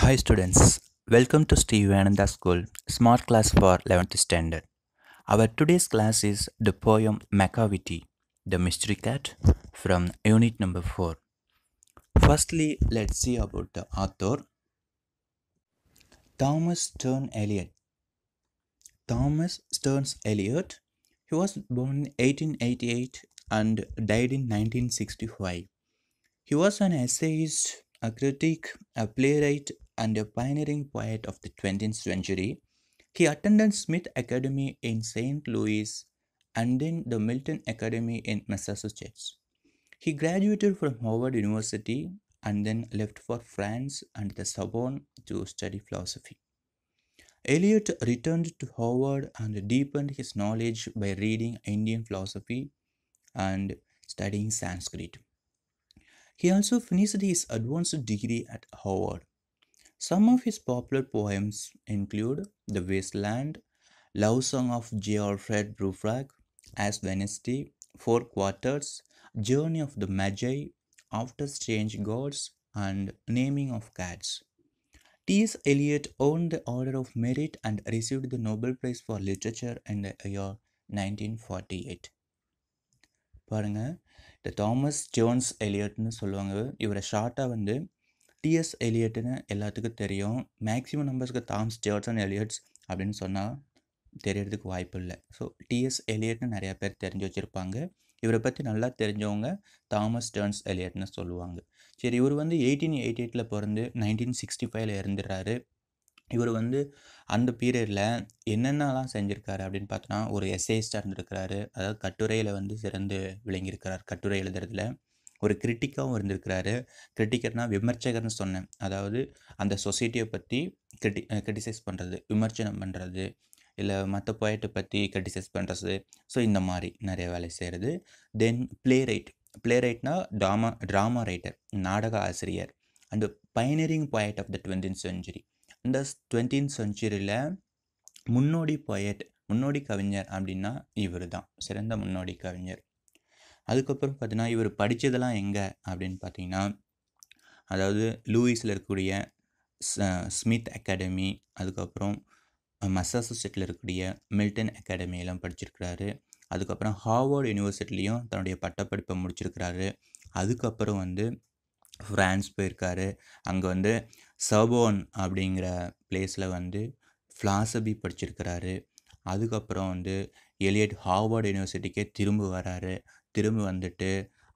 Hi students, welcome to Steve Ananda School, Smart Class for 11th Standard. Our today's class is the poem Macavity, the Mystery Cat from Unit number 4. Firstly, let's see about the author, Thomas Stearns Eliot. Thomas Stearns Eliot, he was born in 1888 and died in 1965. He was an essayist, a critic, a playwright, and a pioneering poet of the 20th century. He attended Smith Academy in St. Louis and then the Milton Academy in Massachusetts. He graduated from Howard University and then left for France and the Sorbonne to study philosophy. Eliot returned to Howard and deepened his knowledge by reading Indian philosophy and studying Sanskrit. He also finished his advanced degree at Howard. Some of his popular poems include The Wasteland, Love Song of J. Alfred Prufrock, As Wednesday, Four Quarters, Journey of the Magi, After Strange Gods, and Naming of Cats. T.S. Eliot earned the Order of Merit and received the Nobel Prize for Literature in the year 1948. பாருங்க, இந்த Thomas Jones எலியட்னு சொல்லுவாங்க. இவரை ஷார்ட்டாக வந்து DS எலியட்னு எல்லாத்துக்கும் தெரியும். Maximum நம்பர்ஸ்க்கு Thomas Johnson Elliot's அப்படின்னு சொன்னால் தெரியறதுக்கு வாய்ப்பு இல்லை. ஸோ டிஎஸ் எலியட்னு நிறையா பேர் தெரிஞ்சு வச்சுருப்பாங்க. இவரை பற்றி நல்லா தெரிஞ்சவங்க தாமஸ் ஜோன்ஸ் எலியட்னு சொல்லுவாங்க. சரி, இவர் வந்து 1888 பிறந்து 1965 இறந்துடுறாரு. இவர் வந்து அந்த பீரியடில் என்னென்னலாம் செஞ்சுருக்காரு அப்படின்னு பார்த்தோன்னா, ஒரு எஸ்ஏயிஸ்டாக இருந்திருக்கிறாரு. அதாவது கட்டுரையில் வந்து சிறந்து விளங்கியிருக்கிறார். கட்டுரை எழுதுறதுல ஒரு கிரிட்டிக்காகவும் இருந்திருக்கிறாரு. கிரிட்டிக்கர்னால் விமர்சகர்னு சொன்னேன். அதாவது அந்த சொசைட்டியை பற்றி கிரிட்டிசைஸ் பண்ணுறது, விமர்சனம் பண்ணுறது, இல்லை மற்ற போய்ட்டை பற்றி கிரிட்டிசைஸ் பண்ணுறது. ஸோ இந்த மாதிரி நிறைய வேலை செய்கிறது. தென் பிளேரைட்னா ட்ராமா ரைட்டர், நாடக ஆசிரியர், and pioneering poet of the 20th century. இந்த 20th centuryயில் முன்னோடி கவிஞர் அப்படின்னா இவர் தான் சிறந்த முன்னோடி கவிஞர். அதுக்கப்புறம் பார்த்தீங்கன்னா, இவர் படித்ததெல்லாம் எங்கே அப்படின்னு பார்த்தீங்கன்னா, அதாவது லூயிஸில் இருக்கக்கூடிய ஸ்மித் அகாடமி, அதுக்கப்புறம் மசாசூசெட்டில் இருக்கக்கூடிய மில்டன் அகாடமியெல்லாம் படிச்சிருக்கிறாரு. அதுக்கப்புறம் ஹார்வர்ட் யூனிவர்சிட்டிலையும் தன்னுடைய பட்டப்படிப்பை முடிச்சிருக்கிறாரு. அதுக்கப்புறம் வந்து ஃப்ரான்ஸ் போயிருக்காரு. அங்கே வந்து சர்போன் அப்படிங்கிற பிளேஸில் வந்து ஃபிலாசபி படிச்சிருக்கிறாரு. அதுக்கப்புறம் வந்து எலியட் ஹார்வர்ட் யூனிவர்சிட்டிக்கே திரும்ப வராரு. திரும்ப வந்துட்டு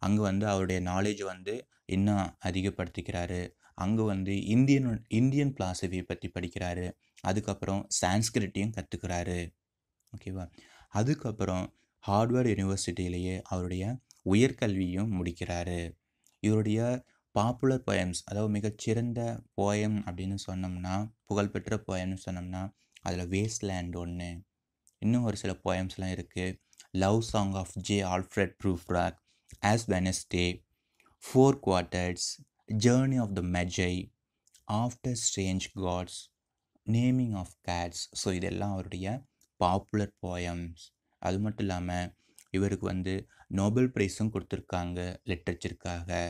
அங்கே வந்து அவருடைய நாலேஜ் வந்து இன்னும் அதிகப்படுத்திக்கிறாரு. அங்கே வந்து இந்தியன் பிலாசபியை பற்றி படிக்கிறாரு. அதுக்கப்புறம் சான்ஸ்கிரிட்டையும் கற்றுக்கிறாரு. ஓகேவா? அதுக்கப்புறம் ஹார்வர்ட் யூனிவர்சிட்டியிலேயே அவருடைய உயர்கல்வியும் முடிக்கிறாரு. இவருடைய பாப்புலர் போயம்ஸ், அதாவது மிகச்சிறந்த போயம் அப்படின்னு சொன்னோம்னா, புகழ்பெற்ற போயம்னு சொன்னோம்னா அதில் வேஸ்ட்லேண்ட் ஒன்று. இன்னும் ஒரு சில போயம்ஸ்லாம் இருக்குது. Love song of J. Alfred Prufrock, Ash Wednesday, Four Quartets, Journey of the Magi, After Strange Gods, Naming of Cats. So இதெல்லாம் அவருடைய பாப்புலர் போயம்ஸ். அது மட்டும் இல்லாமல் இவருக்கு வந்து நோபல் ப்ரைஸும் கொடுத்துருக்காங்க லிட்ரேச்சருக்காக.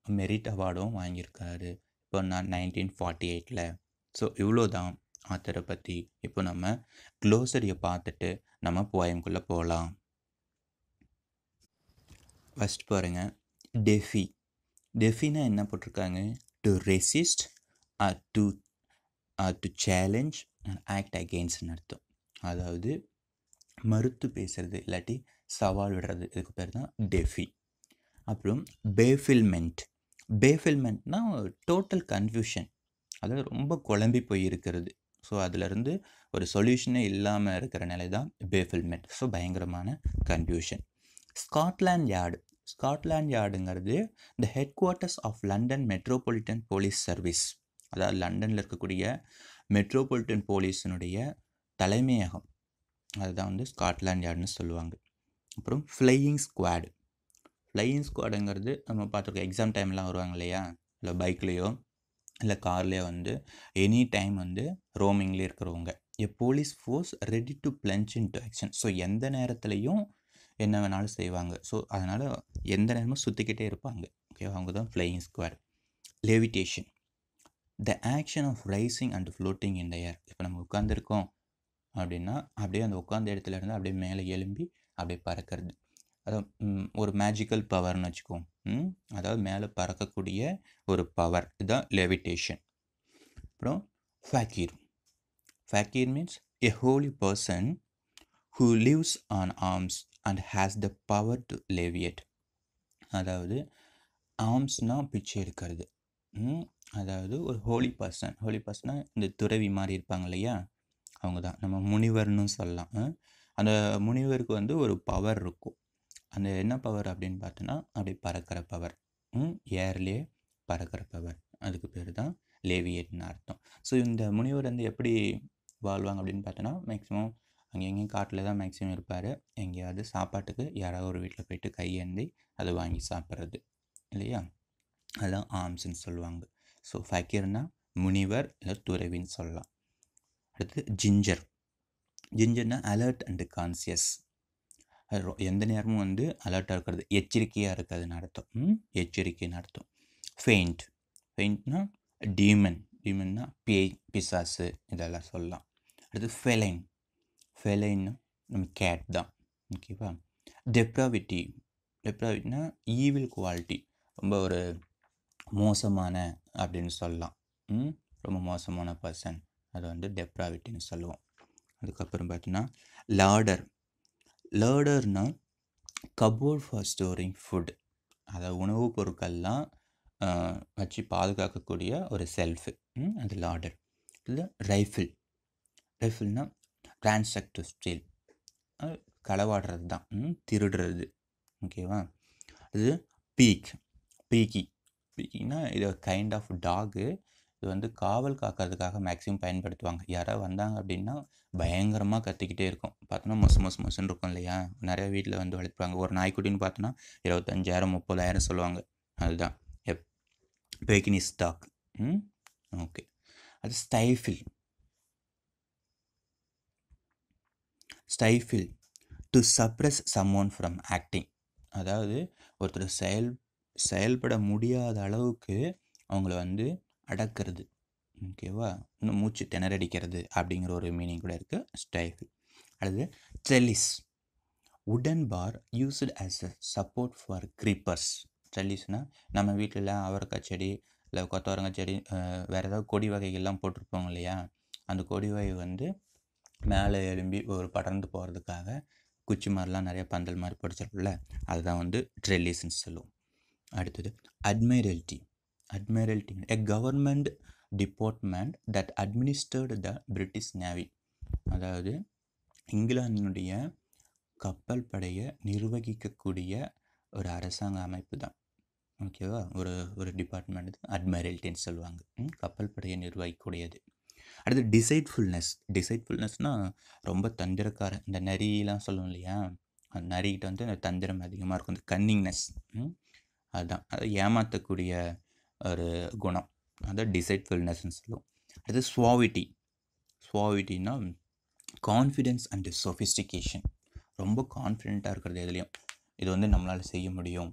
மெரிட் அவார்டும் வாங்கியிருக்காரு இப்போ 1948. ஸோ இவ்வளோ தான் ஆத்தரை பற்றி. இப்போ நம்ம க்ளோசரியை பார்த்துட்டு நம்ம போயம்குள்ளே போகலாம். ஃபஸ்ட் பாருங்கள், டெஃபினா என்ன போட்டிருக்காங்க? To resist, to challenge and act அகெயின்ஸ்ட்னு அர்த்தம். அதாவது மறுத்து பேசுறது இல்லாட்டி சவால் விடுறது, இதுக்கு பேர் தான் டெஃபி. அப்புறம் பேஃபில்மெண்ட்னா டோட்டல் கன்ஃபியூஷன், அதாவது ரொம்ப குழம்பி போய் இருக்கிறது. ஸோ அதிலிருந்து ஒரு சொல்யூஷனே இல்லாமல் இருக்கிற நிலை தான் பேஃபில்மெண்ட். ஸோ பயங்கரமான கன்ஃபியூஷன். ஸ்காட்லாண்ட் யார்டுங்கிறது the headquarters of London Metropolitan police service. அதாவது லண்டனில் இருக்கக்கூடிய மெட்ரோபாலிட்டன் போலீஸினுடைய தலைமையகம், அதுதான் வந்து ஸ்காட்லாண்ட் யார்டுன்னு சொல்லுவாங்க. அப்புறம் ஃப்ளையிங் ஸ்குவாடுங்கிறது நம்ம பார்த்துருக்கோம். எக்ஸாம் டைம்லாம் வருவாங்க இல்லையா, இல்லை பைக்லேயோ இல்லை கார்லேயோ வந்து எனி டைம் வந்து ரோமிங்லேயே இருக்கிறவங்க. எ police force ready to plunge in to action. So எந்த நேரத்துலையும் என்ன வேணாலும் செய்வாங்க. ஸோ அதனால் எந்த நேரமும் சுற்றிக்கிட்டே இருப்பாங்க. ஓகே, அவங்க தான் flying squad. Levitation, the action of rising and floating in the air. இப்போ நம்ம உட்காந்துருக்கோம் அப்படின்னா அப்படியே அந்த உட்காந்த இடத்துல இருந்து அப்படியே மேலே எழும்பி அப்படியே பறக்கிறது. அதாவது ஒரு மேஜிக்கல் பவர்னு வச்சுக்கோம். அதாவது மேலே பறக்கக்கூடிய ஒரு பவர், இதுதான் லெவிடேஷன். அப்புறம் ஃபக்கீர். ஃபக்கீர் means a holy person who lives on alms and has the power to leviate. அதாவது ஆர்ம்ஸ்னால் பிச்சை எடுக்கிறது. அதாவது ஒரு ஹோலி பர்சனாக இந்த துறவி மாதிரி இருப்பாங்க இல்லையா, அவங்க தான் நம்ம முனிவர்னு சொல்லலாம். அந்த முனிவருக்கு வந்து ஒரு பவர் இருக்கும். அந்த என்ன பவர் அப்படின்னு பார்த்தோன்னா அப்படி பறக்கிற பவர், ஏர்லேயே பறக்கிற பவர், அதுக்கு பேர் தான் லேவியேட்னு அர்த்தம். ஸோ இந்த முனிவர் வந்து எப்படி வாழ்வாங்க அப்படின்னு பார்த்தோன்னா, மேக்ஸிமம் அங்கே எங்கேயும் காட்டில் தான் மேக்ஸிமம் இருப்பார். எங்கேயாவது சாப்பாட்டுக்கு யாராவது ஒரு வீட்டில் போயிட்டு கையேந்தி அதை வாங்கி சாப்பிட்றது இல்லையா, அதுதான் ஆர்ம்ஸ்ன்னு சொல்லுவாங்க. ஸோ ஃபக்கீர்னா முனிவர் இல்லை துறவின்னு சொல்லலாம். அடுத்து ஜிஞ்சர்னா அலர்ட் அண்டு கான்சியஸ். எந்த நேரமும் வந்து அலர்ட்டாக இருக்கிறது, எச்சரிக்கையாக இருக்கிறதுன்னு அர்த்தம். எச்சரிக்கைன்னு அர்த்தம். ஃபெயிண்ட்னா டீமன்னா பேய், பிசாசு, இதெல்லாம் சொல்லலாம். அடுத்து ஃபெலைன்னா நம்ம கேட் தான். ஓகேவா. டெப்ராவிட்டினா ஈவில் குவாலிட்டி, ரொம்ப ஒரு மோசமான அப்படின்னு சொல்லலாம். ரொம்ப மோசமான பர்சன், அது வந்து டெப்ராவிட்டின்னு சொல்லுவோம். அதுக்கப்புறம் பார்த்தீங்கன்னா லார்டர்னா கபோர்ட் ஃபார் ஸ்டோரிங் ஃபுட், அதாவது உணவுப் பொருட்கள்லாம் வச்சு பாதுகாக்கக்கூடிய ஒரு செல்ஃபு, அது லார்டர். இல்லை ரைஃபிள்னா ட்ரான்சாக்ட் டு ஸ்டீல், களவாடுறது தான், திருடுறது. ஓகேவா. அது பீக்கினா இது கைண்ட் ஆஃப் டாகு. இது வந்து காவல் காக்கிறதுக்காக மேக்ஸிமம் பயன்படுத்துவாங்க. யாராவது வந்தாங்க அப்படின்னா பயங்கரமாக கத்திக்கிட்டே இருக்கும். பார்த்தோன்னா மொசுன்னு இருக்கும் இல்லையா, நிறைய வீட்டில் வந்து வளர்ப்பாங்க. ஒரு நாய்க்குட்டின்னு பார்த்தோன்னா 25,000 30,000 சொல்லுவாங்க. அதுதான் பெக்கினிஸ் டாக். ஓகே. அது stifle to suppress someone from acting. அதாவது ஒருத்தர் செயல்பட முடியாத அளவுக்கு அவங்கள வந்து அடக்கிறது. ஓகேவா. இன்னும் மூச்சு திணறடிக்கிறது அப்படிங்கிற ஒரு மீனிங் கூட இருக்குது ஸ்டைஃபில். அடுத்து trellis, wooden bar used as a support for creepers. ட்ரெல்லிஸ்னால் நம்ம வீட்டில் அவரைக்காய் செடி இல்லை கொத்தவரங்காய் செடி, வேறு ஏதாவது கொடி வகைகள்லாம் போட்டிருப்போங்க இல்லையா, அந்த கொடி வகை வந்து மேலே எழும்பி ஒரு படர்ந்து போகிறதுக்காக குச்சி மாதிரிலாம் நிறைய பந்தல் மாதிரி பிடிச்சிருக்குல்ல, அதுதான் வந்து ட்ரெல்லிஸ்ன்னு சொல்லுவோம். அடுத்தது admiralty a government department that administered the British navy. அதாவது இங்கிலாந்தினுடைய கப்பல் படையை நிர்வகிக்கக்கூடிய ஒரு அரசாங்க அமைப்பு தான். ஓகேவா. ஒரு டிபார்ட்மெண்ட் அட்மைரல்ட்டின்னு சொல்லுவாங்க, கப்பல் படையை நிர்வகிக்கக்கூடியது. அடுத்து டிசைட்ஃபுல்னஸ்னால் ரொம்ப தந்திரக்காரன். இந்த நரியெலாம் சொல்லுவோம் இல்லையா, அந்த நரிக்கிட்ட வந்து அந்த தந்திரம் அதிகமாக இருக்கும், இந்த கன்னிங்னஸ், அதுதான் அதை ஏமாற்றக்கூடிய ஒரு குணம், அதான் டிசைட்ஃபுல்னஸ்ன்னு சொல்லுவோம். அடுத்து ஸ்வாவிட்டினா கான்ஃபிடென்ஸ் அண்டு சொஃபிஸ்டிகேஷன். ரொம்ப கான்ஃபிடென்ட்டாக இருக்கிறது எதுலேயும், இது வந்து நம்மளால் செய்ய முடியும்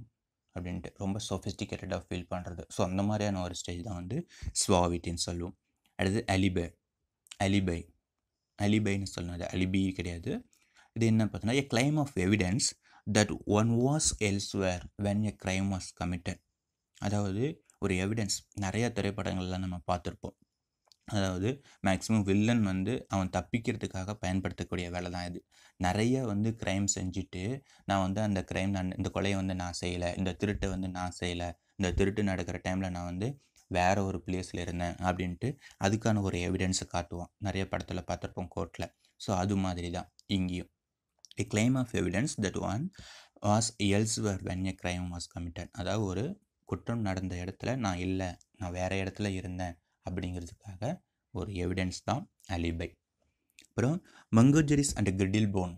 அப்படின்ட்டு ரொம்ப சொஃபிஸ்டிகேட்டடாக ஃபீல் பண்ணுறது. ஸோ அந்த மாதிரியான ஒரு ஸ்டேஜ் தான் வந்து ஸ்வாவிட்டின்னு சொல்லுவோம். அடுத்து அலிபைன்னு சொல்லணும், அது அலிபி கிடையாது. இது என்ன பார்த்தோன்னா a claim of evidence that one was elsewhere when a crime was committed. அதாவது ஒரு எவிடன்ஸ், நிறைய திரைப்படங்கள்லாம் நம்ம பார்த்துருப்போம். அதாவது மேக்ஸிமம் வில்லன் வந்து அவன் தப்பிக்கிறதுக்காக பயன்படுத்தக்கூடிய வேலை தான் இது. நிறைய வந்து க்ரைம் செஞ்சுட்டு நான் வந்து அந்த க்ரைம் இந்த கொலையை வந்து நான் செய்யலை, இந்த திருட்டை வந்து நான் செய்யலை, இந்த திருட்டு நடக்கிற டைமில் நான் வந்து வேறு ஒரு பிளேஸில் இருந்தேன் அப்படின்ட்டு அதுக்கான ஒரு எவிடன்ஸை காட்டுவான். நிறைய படத்தில் பார்த்துருப்போம் கோர்ட்டில். ஸோ அது மாதிரி தான் இங்கேயும் a claim of evidence that one was elsewhere when a crime was committed. அதாவது ஒரு குற்றம் நடந்த இடத்துல நான் இல்லை, நான் வேறு இடத்துல இருந்தேன் அப்படிங்கிறதுக்காக ஒரு எவிடன்ஸ் தான் அலிபை. அப்புறம் மங்கோஜெரிஸ் அண்ட் கிரிடில் போன்,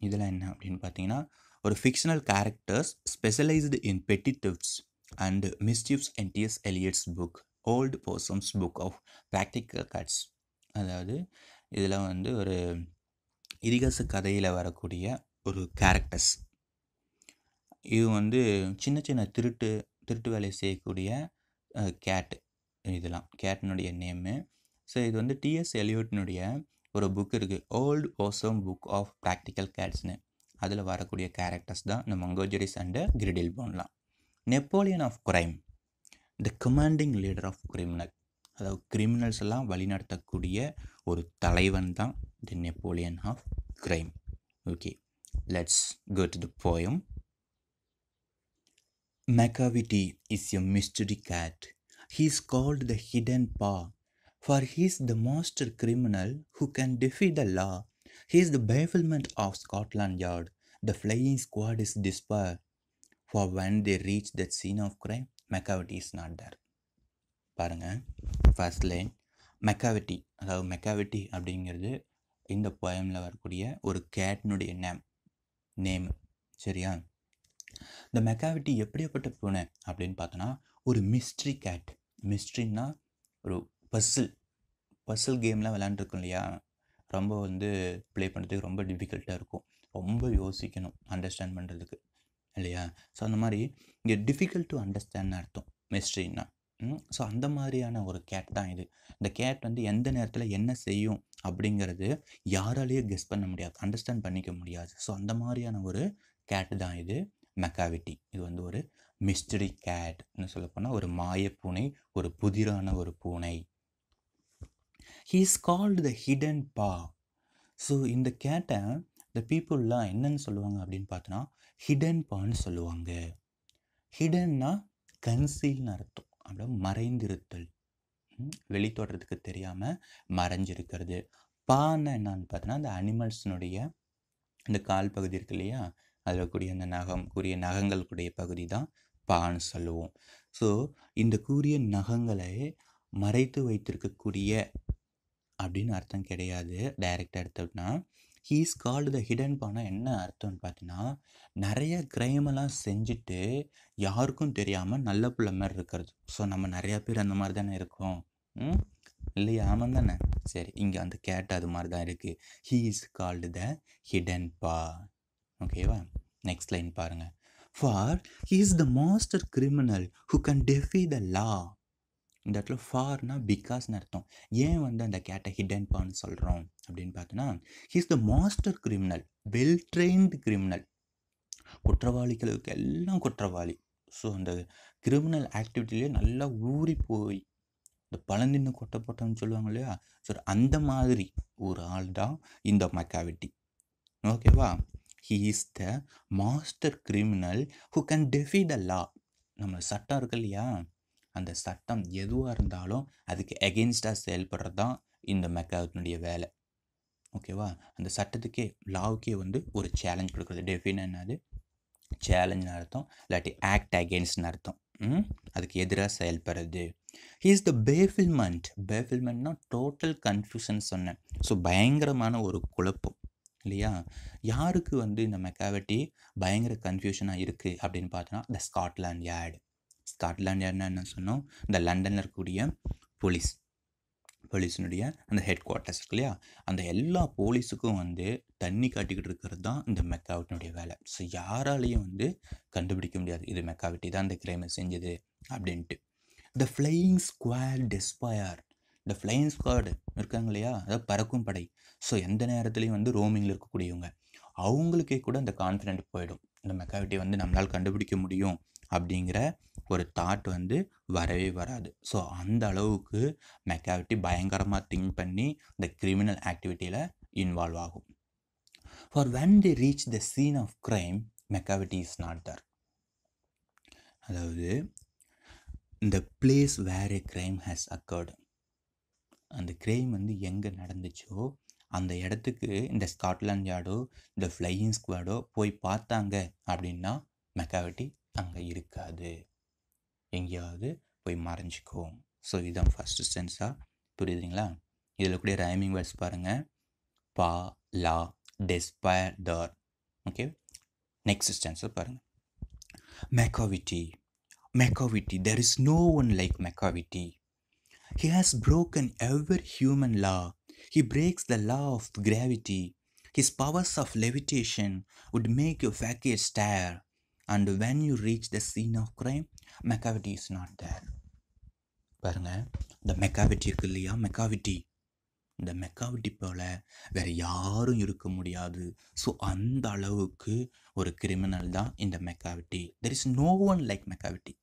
இதெல்லாம் என்ன அப்படின்னு பார்த்தீங்கன்னா ஒரு ஃபிக்ஷனல் கேரக்டர்ஸ் ஸ்பெஷலைஸ்டு இன் பெட்டி தெஃப்ட்ஸ் and மிஸ்chiefs in T.S. Eliot's book Old Possum's Book of Practical Cuts. அதாவது இதில் வந்து ஒரு இதிகாச கதையில் வரக்கூடிய ஒரு கேரக்டர்ஸ். இது வந்து சின்ன சின்ன திருட்டு வேலை செய்யக்கூடிய கேட்டு, இதெல்லாம் கேட்டினுடைய நேமு. ஸோ இது வந்து டிஎஸ் எலியோட்டினுடைய ஒரு புக் இருக்குது, old possum book of practical கேட்ஸ்னு. அதில் வரக்கூடிய கேரக்டர்ஸ் தான் இந்த மங்கோஜெரிஸ் அண்டு கிரிடில்போன்லாம். Napoleon of crime, the commanding leader of criminal. அதாவது கிரிமினல்ஸ் எல்லாம் வழிநடத்தக்கூடிய ஒரு தலைவன் தான் the Napoleon of crime. Okay, let's go to the poem. Macavity is a mystery cat. He is called the hidden paw, for he is the master criminal who can defy the law. He is the bafflement of Scotland Yard. The flying squad is despair, for when they reach that scene of crime, Macavity is not there. பாருங்க, first line மெக்காவிட்டி. அதாவது மெக்காவிட்டி அப்படிங்கிறது இந்த போயமில் வரக்கூடிய ஒரு கேட்னுடைய name. சரியா? இந்த மெக்காவிட்டி எப்படியாப்பட்ட பூனை அப்படின்னு பார்த்தோன்னா, ஒரு மிஸ்ட்ரி கேட். மிஸ்ட்ரின்னா ஒரு பசில் கேம்லாம் விளையாண்டுருக்கோம் இல்லையா, ரொம்ப வந்து ப்ளே பண்ணுறதுக்கு ரொம்ப டிஃபிகல்ட்டாக இருக்கும், ரொம்ப யோசிக்கணும் அண்டர்ஸ்டாண்ட் பண்ணுறதுக்கு இல்லையா. ஸோ அந்த மாதிரி இங்கே டிஃபிகல்ட் டு அண்டர்ஸ்டாண்ட்னு அர்த்தம் மிஸ்ட்ரின்னா. ஸோ அந்த மாதிரியான ஒரு கேட் தான் இது. இந்த கேட் வந்து எந்த நேரத்தில் என்ன செய்யும் அப்படிங்கிறது யாராலேயும் கெஸ் பண்ண முடியாது, அண்டர்ஸ்டாண்ட் பண்ணிக்க முடியாது. ஸோ அந்த மாதிரியான ஒரு கேட்டு தான் இது மெக்காவிட்டி. இது வந்து ஒரு மிஸ்டரி கேட்னு சொல்லப்போனால் ஒரு மாயப்பூனை, ஒரு புதிரான ஒரு பூனை. He is called the hidden பா. ஸோ இந்த கேட்டை இந்த பீப்புளெலாம் என்னன்னு சொல்லுவாங்க அப்படின்னு பார்த்தோன்னா ஹிடன் பான்னு சொல்லுவாங்க. ஹிடன்னா கன்சீல்னு அர்த்தம், அப்படியே மறைந்திருத்தல், வெளித்தோற்றத்துக்கு தெரியாமல் மறைஞ்சிருக்கிறது. பான்னா என்னன்னு பார்த்தோன்னா அந்த அனிமல்ஸினுடைய இந்த கால் பகுதி இருக்கு இல்லையா, அதில் கூடிய அந்த நகங்கள் கூடிய பகுதி தான் பான்னு சொல்லுவோம். ஸோ இந்த கூரிய நகங்களை மறைத்து வைத்திருக்கக்கூடிய அப்படின்னு அர்த்தம் கிடையாது. டைரெக்டாக எடுத்தோம்னா he is called the hidden பானா என்ன அர்த்தம்னு பார்த்தீங்கன்னா, நிறைய கிரைமெல்லாம் செஞ்சுட்டு யாருக்கும் தெரியாமல் நல்ல பிள்ளை மாதிரி இருக்கிறது. ஸோ நம்ம நிறையா பேர் அந்த மாதிரி தானே இருக்கோம் இல்லையா? ஆமாம் தானே? சரி, இங்கே அந்த கேட் அது மாதிரி தான் இருக்குது. He is called the hidden paw. ஓகேவா? நெக்ஸ்ட் லைன் பாருங்கள். For he is the master criminal who can defy the law. இந்த இடத்துல ஃபார்னா பிகாஸ்னு அர்த்தம். ஏன் வந்து அந்த கேட்டை ஹிடன் பான்னு சொல்கிறோம் அப்படின்னு பார்த்தோன்னா, he is the master criminal, well trained criminal. குற்றவாளிகளுக்கு எல்லாம் குற்றவாளி. ஸோ அந்த கிரிமினல் ஆக்டிவிட்டிலேயே நல்லா ஊறி போய் இந்த பழந்தின்னு கொட்டை போட்டோம்னு சொல்லுவாங்க இல்லையா, ஸோ அந்த மாதிரி ஒரு ஆள் தான் இந்த மெக்காவிட்டி. ஓகேவா? He is the master criminal who can defy the law. நம்ம சட்டம் இருக்கு இல்லையா, அந்த சட்டம் எதுவாக இருந்தாலும் அதுக்கு எகெயின்ஸ்டாக செயல்படுறது தான் இந்த மெக்காவிட்டினுடைய வேலை. ஓகேவா? அந்த சட்டத்துக்கே லாவுக்கே வந்து ஒரு சேலஞ்ச் கொடுக்குறது. டெஃபின் என்னது சேலஞ்சுன்னு அர்த்தம், இல்லாட்டி ஆக்ட் அகெயின்ஸ்ட்னு அர்த்தம். அதுக்கு எதிராக செயல்படுறது. He is the bafflement. பேஃபில்மெண்ட்னா டோட்டல் கன்ஃபியூஷன் சொன்னேன். ஸோ பயங்கரமான ஒரு குழப்பம் இல்லையா. யாருக்கு வந்து இந்த மெக்காவிட்டி பயங்கர கன்ஃபியூஷனாக இருக்குது அப்படின்னு பார்த்தோன்னா த ஸ்காட்லாண்ட் யார்டு. ஸ்காட்லாண்ட் யார்டுனா என்ன சொன்னோம், இந்த லண்டனில் இருக்கக்கூடிய போலீஸினுடைய அந்த ஹெட் குவார்ட்டர்ஸ் இருக்கு இல்லையா, அந்த எல்லா போலீஸுக்கும் வந்து தண்ணி காட்டிக்கிட்டு இருக்கிறது தான் இந்த மெக்காவிட்டினுடைய வேலை. ஸோ யாராலையும் வந்து கண்டுபிடிக்க முடியாது இது மெக்காவிட்டி தான் இந்த கிரைமை செஞ்சது அப்படின்ட்டு. த ஃப்ளையிங் ஸ்குவாட் டெஸ்பயர். இந்த ஃப்ளையிங் ஸ்குவாடு இருக்காங்க இல்லையா, அதாவது பறக்கும் படை. ஸோ எந்த நேரத்துலையும் வந்து ரோமிங்கில் இருக்கக்கூடியவங்க, அவங்களுக்கே கூட அந்த கான்ஃபிடென்ட் போயிடும், இந்த மெக்காவிட்டி வந்து நம்மளால் கண்டுபிடிக்க முடியும் அப்படிங்கிற ஒரு தாட் வந்து வரவே வராது. ஸோ அந்த அளவுக்கு மெக்காவிட்டி பயங்கரமாக திங்க் பண்ணி இந்த கிரிமினல் ஆக்டிவிட்டியில் இன்வால்வ் ஆகும். For when they reach the scene of crime, Macavity is not there. அதாவது இந்த place where a crime has occurred, அந்த கிரைம் வந்து எங்கே நடந்துச்சோ அந்த இடத்துக்கு இந்த ஸ்காட்லாண்ட் யார்டோ இந்த ஃப்ளையிங் ஸ்குவாடோ போய் பார்த்தாங்க அப்படின்னா மெக்காவிட்டி அங்கே இருக்காது, எங்கேயாவது போய் மறைஞ்சிக்கும். ஸோ இதுதான் ஃபஸ்ட்டு சென்ஸாக, புரியுதுங்களா? இதில் கூட ரைமிங் வேர்ட்ஸ் பாருங்கள், பா, லா, டெஸ்பயர், தர். ஓகே, நெக்ஸ்ட் சென்ஸை பாருங்கள். மெக்காவிட்டி. Macavity, there is no one like Macavity. He has broken every human law. He breaks the law of gravity. His powers of levitation would make your facade stare. And when you reach the scene of crime, Macavity is not there. பாருங்கள், இந்த Macavity இருக்கு இல்லையா, மெக்காவிட்டி, இந்த மெக்காவிட்டி போல் வேறு யாரும் இருக்க முடியாது. So அந்த அளவுக்கு ஒரு கிரிமினல் தான் இந்த Macavity. There is no one like Macavity.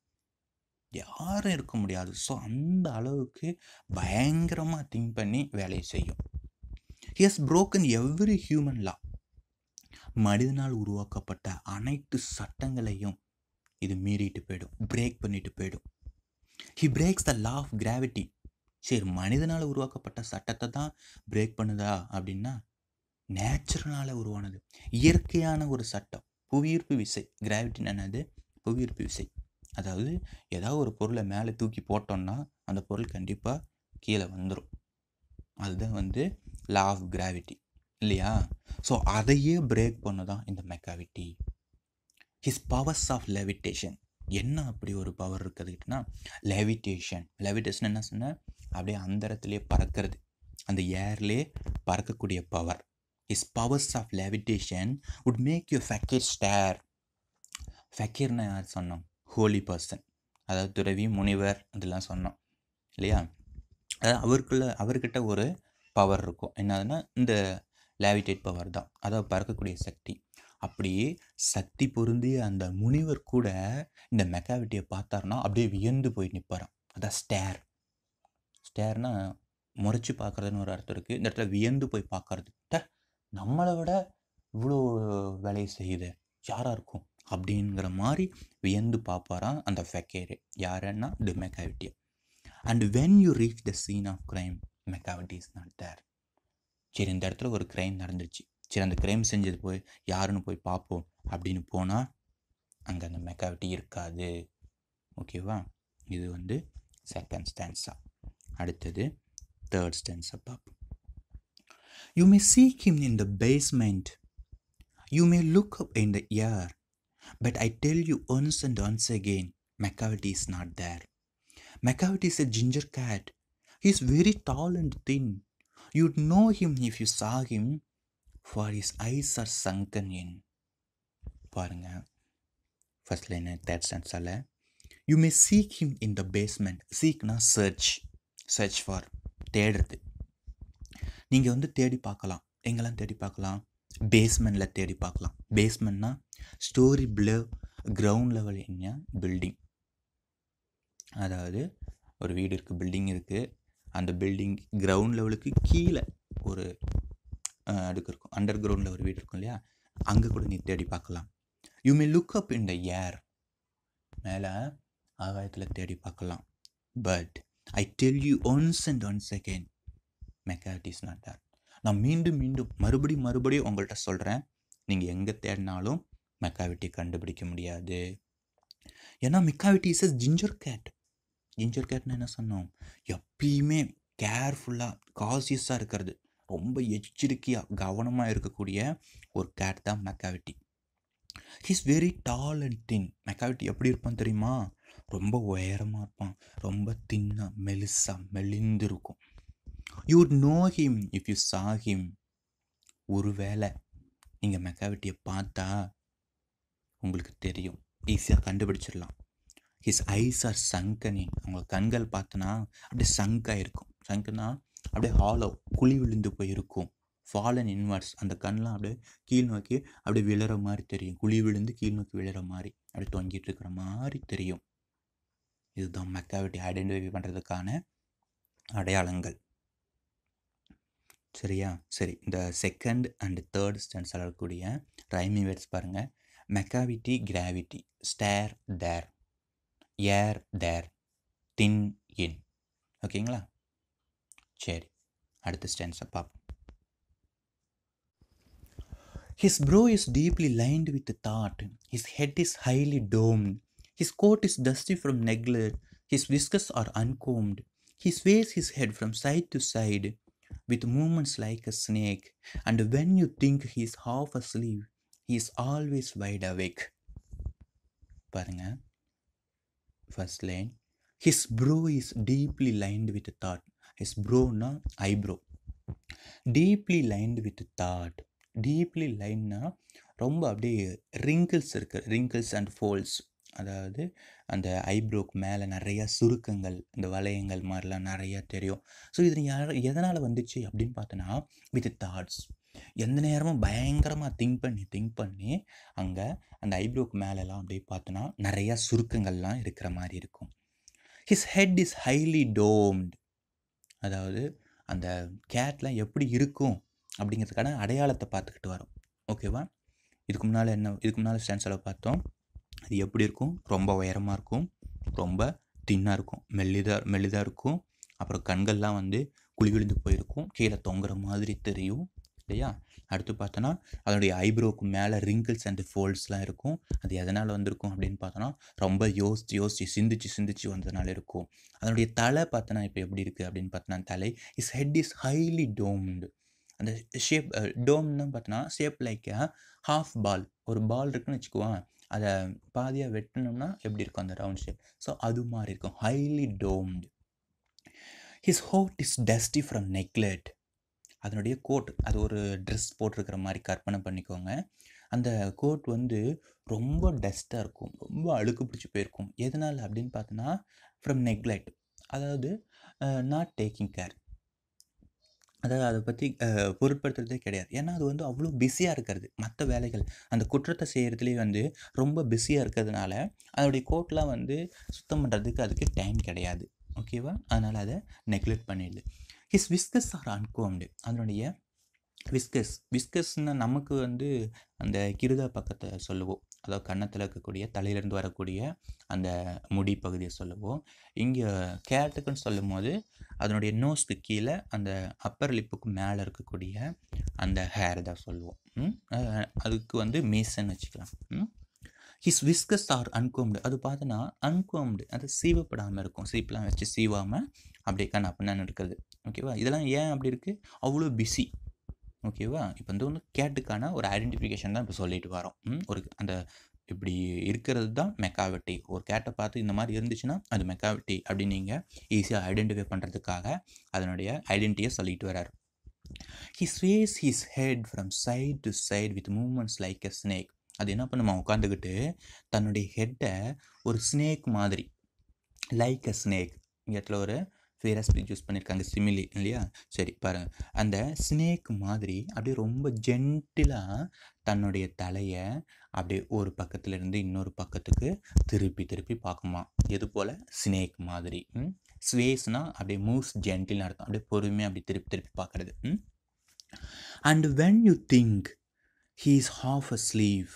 யாரும் இருக்க முடியாது. ஸோ அந்த அளவுக்கு பயங்கரமாக திங்க் பண்ணி வேலையை செய்யும். He has broken every human law. மனிதனால் உருவாக்கப்பட்ட அனைத்து சட்டங்களையும் இது மீறிட்டு போயிடும், பிரேக் பண்ணிட்டு போயிடும். He breaks the law of gravity. சரி, மனிதனால் உருவாக்கப்பட்ட சட்டத்தை தான் பிரேக் பண்ணுதா அப்படின்னா, நேச்சுரனால் உருவானது, இயற்கையான ஒரு சட்டம், புவியீர்ப்பு விசை. கிராவிட்டின்னு என்னது? புவியீர்ப்பு விசை. அதாவது ஏதாவது ஒரு பொருளை மேலே தூக்கி போட்டோம்னா அந்த பொருள் கண்டிப்பாக கீழே வந்துடும். அதுதான் லா ஆஃப் கிராவிட்டி இல்லையா? ஸோ அதையே பிரேக் பண்ணதான் இந்த Macavity. His powers of levitation. என்ன அப்படி ஒரு பவர் இருக்குதுன்னா, லெவிட்டேஷன். லெவிட்டேஷன் என்ன சொன்னால், அப்படியே அந்த இடத்துலையே பறக்கிறது, அந்த ஏர்லேயே பறக்கக்கூடிய power. His powers of levitation would make you fakir stare. ஃபக்கீர்னா யார் சொன்னோம்? ஹோலி பர்சன், அதாவது துறவி, முனிவர், அதெல்லாம் சொன்னோம் இல்லையா? அதாவது அவர்கிட்ட ஒரு பவர் இருக்கும். என்னதுன்னா இந்த லேவிட்டேட் பவர் தான், அதாவது பறக்கக்கூடிய சக்தி. அப்படியே சக்தி பொருந்திய அந்த முனிவர் கூட இந்த மெக்காவிட்டியை பார்த்தாருன்னா அப்படியே வியந்து போய் நிற்பாராம். அதான் ஸ்டேர். ஸ்டேர்னா முறைச்சி பார்க்குறதுன்னு ஒரு அர்த்தம் இருக்குது. இந்த இடத்துல வியந்து போய் பார்க்கறது. நம்மளை விட இவ்வளோ வேலையை செய்யுது, யாராக இருக்கும் அப்படிங்கிற மாதிரி வியந்து பார்ப்பாராம் அந்த ஃபக்கேரு. யாருன்னா the Macavity. And when you reach the scene of crime, Macavity is not there. சரி, இந்த இடத்துல ஒரு கிரைம் நடந்துருச்சு, சரி அந்த கிரைம் செஞ்சது போய் யாருன்னு போய் பார்ப்போம் அப்படின்னு போனால் அங்கே அந்த மெக்காவிட்டி இருக்காது. ஓகேவா? இது செகண்ட் ஸ்டான்ஸா. அடுத்தது தேர்ட் ஸ்டான்ஸா பார்ப்போம். You may seek him in the basement. You may look up in the air. But I tell you once and once again, Macavity is not there. Macavity is a ginger cat. He is very tall and thin. You'd know him if you saw him, for his eyes are sunken in. பாருங்க, first line third ஸ்டான்ஸால, you may seek him in the basement. சீக்னா search for, தேடுறது. நீங்கள் தேடி பார்க்கலாம். எங்கெல்லாம் தேடி பார்க்கலாம்? பேஸ்மெண்ட்டில் தேடி பார்க்கலாம். பேஸ்மெண்ட்னா ஸ்டோரி கிரவுண்ட் லெவல் என்ன பில்டிங். அதாவது ஒரு வீடு இருக்குது, பில்டிங் இருக்குது. அந்த பில்டிங் கிரவுண்ட் லெவலுக்கு கீழே ஒரு அடுக்கு இருக்கும், அண்டர் கிரவுண்டில் ஒரு வீடு இருக்கும் இல்லையா, அங்கே கூட நீ தேடி பார்க்கலாம். You may look up in the air. மேலே ஆகாயத்தில் தேடி பார்க்கலாம். But I tell you once and once again, Macavity is not there. நான் மீண்டும் மறுபடியும் உங்கள்கிட்ட சொல்கிறேன், நீங்கள் எங்கே தேடினாலும் மெக்காவிட்டி கண்டுபிடிக்க முடியாது. ஏன்னா Macavity is a ginger cat. Ginger கேட்னு என்ன சொன்னோம்? எப்பயுமே கேர்ஃபுல்லாக, காசியஸாக இருக்கிறது, ரொம்ப எச்சரிக்கையாக கவனமாக இருக்கக்கூடிய ஒரு கேட் தான் Macavity. He's very tall and thin. Macavity எப்படி இருப்பான் தெரியுமா? ரொம்ப உயரமாக இருப்பான், ரொம்ப தின்னாக மெலிந்து இருக்கும். You would know him if you saw him. ஒருவேளை நீங்கள் மெக்காவிட்டியை பார்த்தா உங்களுக்கு தெரியும், ஈஸியாக கண்டுபிடிச்சிடலாம். His eyes are sunken in. அவங்க கண்கள் பார்த்தனா அப்படியே சங்காக இருக்கும். சங்குனா அப்படியே ஹாலோ, குழி விழுந்து போயிருக்கும். ஃபாலன் இன்வர்ஸ், அந்த கண்ணெலாம் அப்படியே கீழ் நோக்கி அப்படியே விழுற மாதிரி தெரியும். குழி விழுந்து கீழ் நோக்கி விழுற மாதிரி, அப்படியே தொங்கிட்டு இருக்கிற மாதிரி தெரியும். இதுதான் மெக்காவிட்டி ஐடென்டிஃபை பண்ணுறதுக்கான அடையாளங்கள். சரியா? சரி, இந்த செகண்ட் அண்ட் தேர்ட் ஸ்டான்ஸில் இருக்கக்கூடிய ரைமிங் வேர்ட்ஸ் பாருங்கள். மெக்காவிட்டி, கிராவிட்டி, ஸ்டேர் தேர், ஏர் தேர், தின் இன். ஓகேங்களா? சரி, அடுத்த ஸ்டான்ஸை பார்ப்போம். His brow is deeply lined with thought. His head is highly domed. His coat is dusty from neglect. His whiskers are uncombed. He sways his head from side to side with movements like a snake. And when you think he is half asleep, he is always wide awake. பாருங்க, first line. His brow is deeply lined with thought. His brow na eyebrow. Deeply lined with thought. Deeply லைன்னா ரொம்ப அப்படியே wrinkles இருக்குது, wrinkles and folds, அதாவது அந்த ஐப்ரோக்கு மேலே நிறையா சுருக்கங்கள், இந்த வளையங்கள் மாதிரிலாம் நிறையா தெரியும். ஸோ இது எதனால் வந்துச்சு அப்படின்னு பார்த்தோன்னா, வித் தாட்ஸ். எந்த நேரமும் பயங்கரமாக திங்க் பண்ணி அங்கே அந்த ஐப்ரோக்கு மேலெலாம் அப்படியே பார்த்தோன்னா நிறையா சுருக்கங்கள்லாம் இருக்கிற மாதிரி இருக்கும். His head is highly domed. அதாவது அந்த கேட்லாம் எப்படி இருக்கும் அப்படிங்கிறதுக்கான அடையாளத்தை பார்த்துக்கிட்டு வரோம். ஓகேவா? இதுக்கு முன்னால் ஸ்டான்ஸில் பார்த்தோம். அது எப்படி இருக்கும்? ரொம்ப உயரமாக இருக்கும், ரொம்ப தின்னாக இருக்கும், மெல்லிதாக இருக்கும். அப்புறம் கண்கள்லாம் வந்து குழி போயிருக்கும், கீழே தொங்குற மாதிரி தெரியும் இல்லையா? அடுத்து பார்த்தோன்னா அதனுடைய ஐப்ரோவுக்கு மேலே ரிங்கிள்ஸ் அண்ட் ஃபோல்ட்ஸ்லாம் இருக்கும். அது எதனால் வந்திருக்கும் அப்படின்னு பார்த்தோன்னா, ரொம்ப யோசித்து சிந்திச்சு வந்ததுனால இருக்கும். அதனுடைய தலை பார்த்தோன்னா இப்போ எப்படி இருக்குது அப்படின்னு பார்த்தோன்னா, தலை இஸ் ஹெட் இஸ் ஹைலி டோம்டு. அந்த ஷேப் டோம்னு பார்த்தோன்னா ஷேப் லைக் ஹாஃப் பால். ஒரு பால் இருக்குன்னு வச்சுக்குவோம், அதை பாதியாக வெட்டினோம்னா எப்படி இருக்கும் அந்த ரவுண்ட் ஷேப். ஸோ அது மாதிரி இருக்கும், highly domed. His coat is dusty from neglect. அதனுடைய கோட், அது ஒரு ட்ரெஸ் போட்டிருக்கிற மாதிரி கற்பனை பண்ணிக்கோங்க. அந்த கோட் வந்து ரொம்ப டஸ்ட்டாக இருக்கும், ரொம்ப அழுக்கு பிடிச்சி போயிருக்கும். எதனால் அப்படின்னு பார்த்தோன்னா, ஃப்ரம் நெக்லெக்ட், அதாவது நாட் டேக்கிங் கேர். அதாவது அதை பற்றி பொருட்படுத்துறதே கிடையாது. ஏன்னா அது வந்து அவ்வளோ பிஸியாக இருக்கிறது, மற்ற வேலைகள் அந்த குற்றத்தை செய்கிறதுலேயே வந்து ரொம்ப பிஸியாக இருக்கிறதுனால அதனுடைய கோட்லாம் வந்து சுத்தம் பண்ணுறதுக்கு அதுக்கு டைம் கிடையாது. ஓகேவா? அதனால் அதை நெக்லெக்ட் பண்ணிடுது. His whiskers are uncombed. அதனுடைய விஸ்கஸ்னால் நமக்கு வந்து அந்த கிருதா பக்கத்தை சொல்லுவோம், அதாவது கன்னத்தில் இருக்கக்கூடிய தலையிலேருந்து வரக்கூடிய அந்த முடி பகுதியை சொல்லுவோம். இங்கே கேட்டுக்குன்னு சொல்லும் போது அதனுடைய நோஸ்க்கு கீழே அந்த அப்பர் லிப்புக்கு மேலே இருக்கக்கூடிய அந்த ஹேர் தான் சொல்லுவோம். அதுக்கு வந்து மீசன்னு வச்சுக்கலாம். His whiskers are uncombed. அது பார்த்தோன்னா அன்கோம்டு, அது சீவப்படாமல் இருக்கும், சீப்பெலாம் வச்சு சீவாமல் அப்படியே அப்படின்னு இருக்கிறது. ஓகேவா? இதெல்லாம் ஏன் அப்படி இருக்குது? அவ்வளோ பிஸி. ஓகேவா? இப்போ வந்து ஒன்று கேட்டுக்கான ஒரு ஐடென்டிஃபிகேஷன் தான் இப்போ சொல்லிட்டு வரோம். ஒரு அந்த இப்படி இருக்கிறது தான் மெக்காவிட்டி. ஒரு கேட்டை பார்த்து இந்த மாதிரி இருந்துச்சுன்னா அது மெக்காவிட்டி அப்படின்னு நீங்கள் ஈஸியாக ஐடென்டிஃபை பண்ணுறதுக்காக அதனுடைய ஐடென்டிட்டியை சொல்லிட்டு வர்றார். He sways his head from side to side with moments like a snake. அது என்ன பண்ணுமா, உட்காந்துக்கிட்டு தன்னுடைய ஹெட்டை ஒரு ஸ்னேக் மாதிரி, லைக் அ ஸ்னேக், இங்கே இடத்துல ஒரு வேறு ஸ்பீச் யூஸ் பண்ணியிருக்காங்க, சிமிலி இல்லையா? சரி பாருங்கள், அந்த ஸ்னேக் மாதிரி அப்படியே ரொம்ப ஜென்டிலாக தன்னுடைய தலையை அப்படியே ஒரு பக்கத்துலேருந்து இன்னொரு பக்கத்துக்கு திருப்பி பார்க்குமா. எது போல்? ஸ்னேக் மாதிரி. ஸ்வேஸ்னால் அப்படியே மூவ்ஸ் ஜென்டில்னு அர்த்தம், அப்படியே பொறுமையாக அப்படி திருப்பி பார்க்குறது. And when you think he is half a sleeve.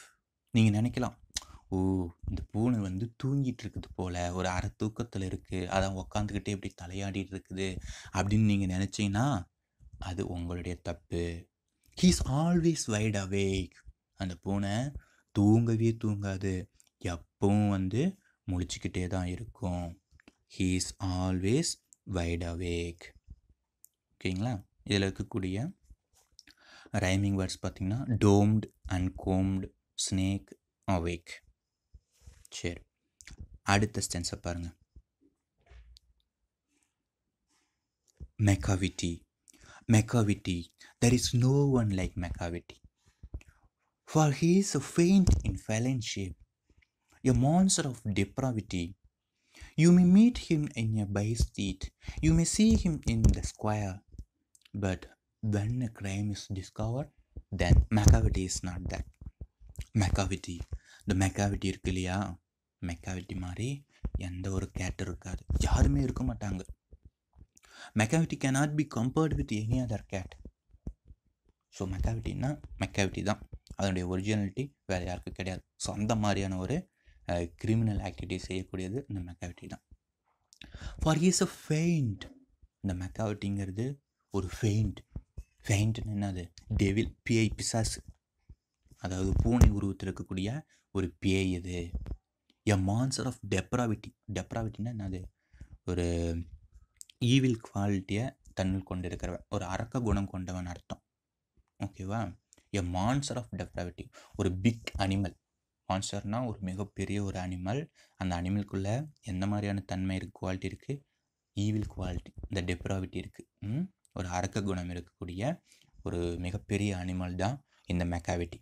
நீங்கள் நினைக்கலாம், ஓ இந்த பூனை வந்து தூங்கிட்டு இருக்குது போல், ஒரு அரை தூக்கத்தில் இருக்குது, அதான் உக்காந்துக்கிட்டே இப்படி தலையாடிட்டு இருக்குது அப்படின்னு நீங்கள் நினச்சிங்கன்னா அது உங்களுடைய தப்பு. He is always wide awake. அந்த பூனை தூங்கவே தூங்காது, எப்பவும் வந்து முழிச்சுக்கிட்டே தான் இருக்கும். He is always wide awake. ஓகேங்களா? இதில் இருக்கக்கூடிய ரைமிங் வேர்ட்ஸ் பார்த்திங்கன்னா டோம்டு, அன்கோம்டு, ஸ்னேக், அவேக். சரி, அடுத்த ஸ்டென்ஸை பாருங்கள். மெக்காவிட்டி. There is no one like Macavity, for he is a faint in feline shape, a monster of depravity. You may meet him in a by street, you may see him in the square, but when a crime is discovered, then Macavity is not that. இந்த Macavity இருக்கு இல்லையா, மெக்காவிட்டி மாதிரி எந்த ஒரு gate இருக்காது, யாருமே இருக்க மாட்டாங்க. Macavity cannot be compared with any other cat. So மெக்காவிட்டின்னா மெக்காவிட்டி தான், அதனுடைய ஒரிஜினாலிட்டி வேறு யாருக்கும் கிடையாது. ஸோ அந்த மாதிரியான ஒரு கிரிமினல் ஆக்டிவிட்டி செய்யக்கூடியது இந்த மெக்காவிட்டி தான். For he is a faint. இந்த மெக்காவிட்டிங்கிறது ஒரு ஃபெயிண்ட்னு என்னது? டெவில், பேய், பிசாசு, அதாவது பூனை உருவத்தில் இருக்கக்கூடிய ஒரு பேய். இது எ மான்ஸ்டர் ஆஃப் டெப்ராவிட்டின்னா என்னது? ஒரு ஈவில் குவாலிட்டியை தன்னில் கொண்டு இருக்கிறவன், ஒரு அரக்க குணம் கொண்டவன் அர்த்தம். ஓகேவா? எ மான்ஸ்டர் ஆஃப் டெப்ராவிட்டி, ஒரு பிக் அனிமல். மான்ஸ்டர்னால் ஒரு மிகப்பெரிய ஒரு அனிமல். அந்த அனிமலுக்குள்ளே எந்த மாதிரியான தன்மை இருக்குது, குவாலிட்டி இருக்குது? ஈவில் குவாலிட்டி, இந்த டெப்ராவிட்டி இருக்குது. ஒரு அரக்க குணம் இருக்கக்கூடிய ஒரு மிகப்பெரிய அனிமல் தான் இந்த மெக்காவிட்டி.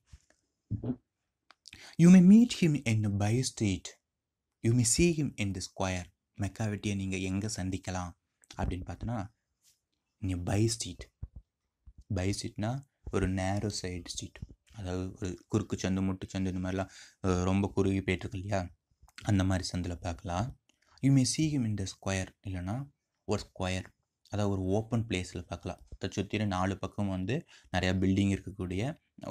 You may meet him in a by street. You may see him in the square. மெக்காவிட்டியை நீங்கள் எங்கே சந்திக்கலாம் அப்படின்னு பார்த்தோன்னா, நீங்கள் பை ஸ்ட்ரீட்னா ஒரு நேரோ சைடு ஸ்ட்ரீட், அதாவது ஒரு குறுக்கு சந்து முட்டு சந்து இந்த மாதிரிலாம் ரொம்ப குறுகி போயிட்டுருக்கு இல்லையா, அந்த மாதிரி சந்தில் பார்க்கலாம். You May see him in the square, இல்லைனா ஒரு ஸ்கொயர், அதாவது ஒரு ஓப்பன் பிளேஸில் பார்க்கலாம். அதை சுற்றி 4 பக்கம் வந்து நிறையா பில்டிங் இருக்கக்கூடிய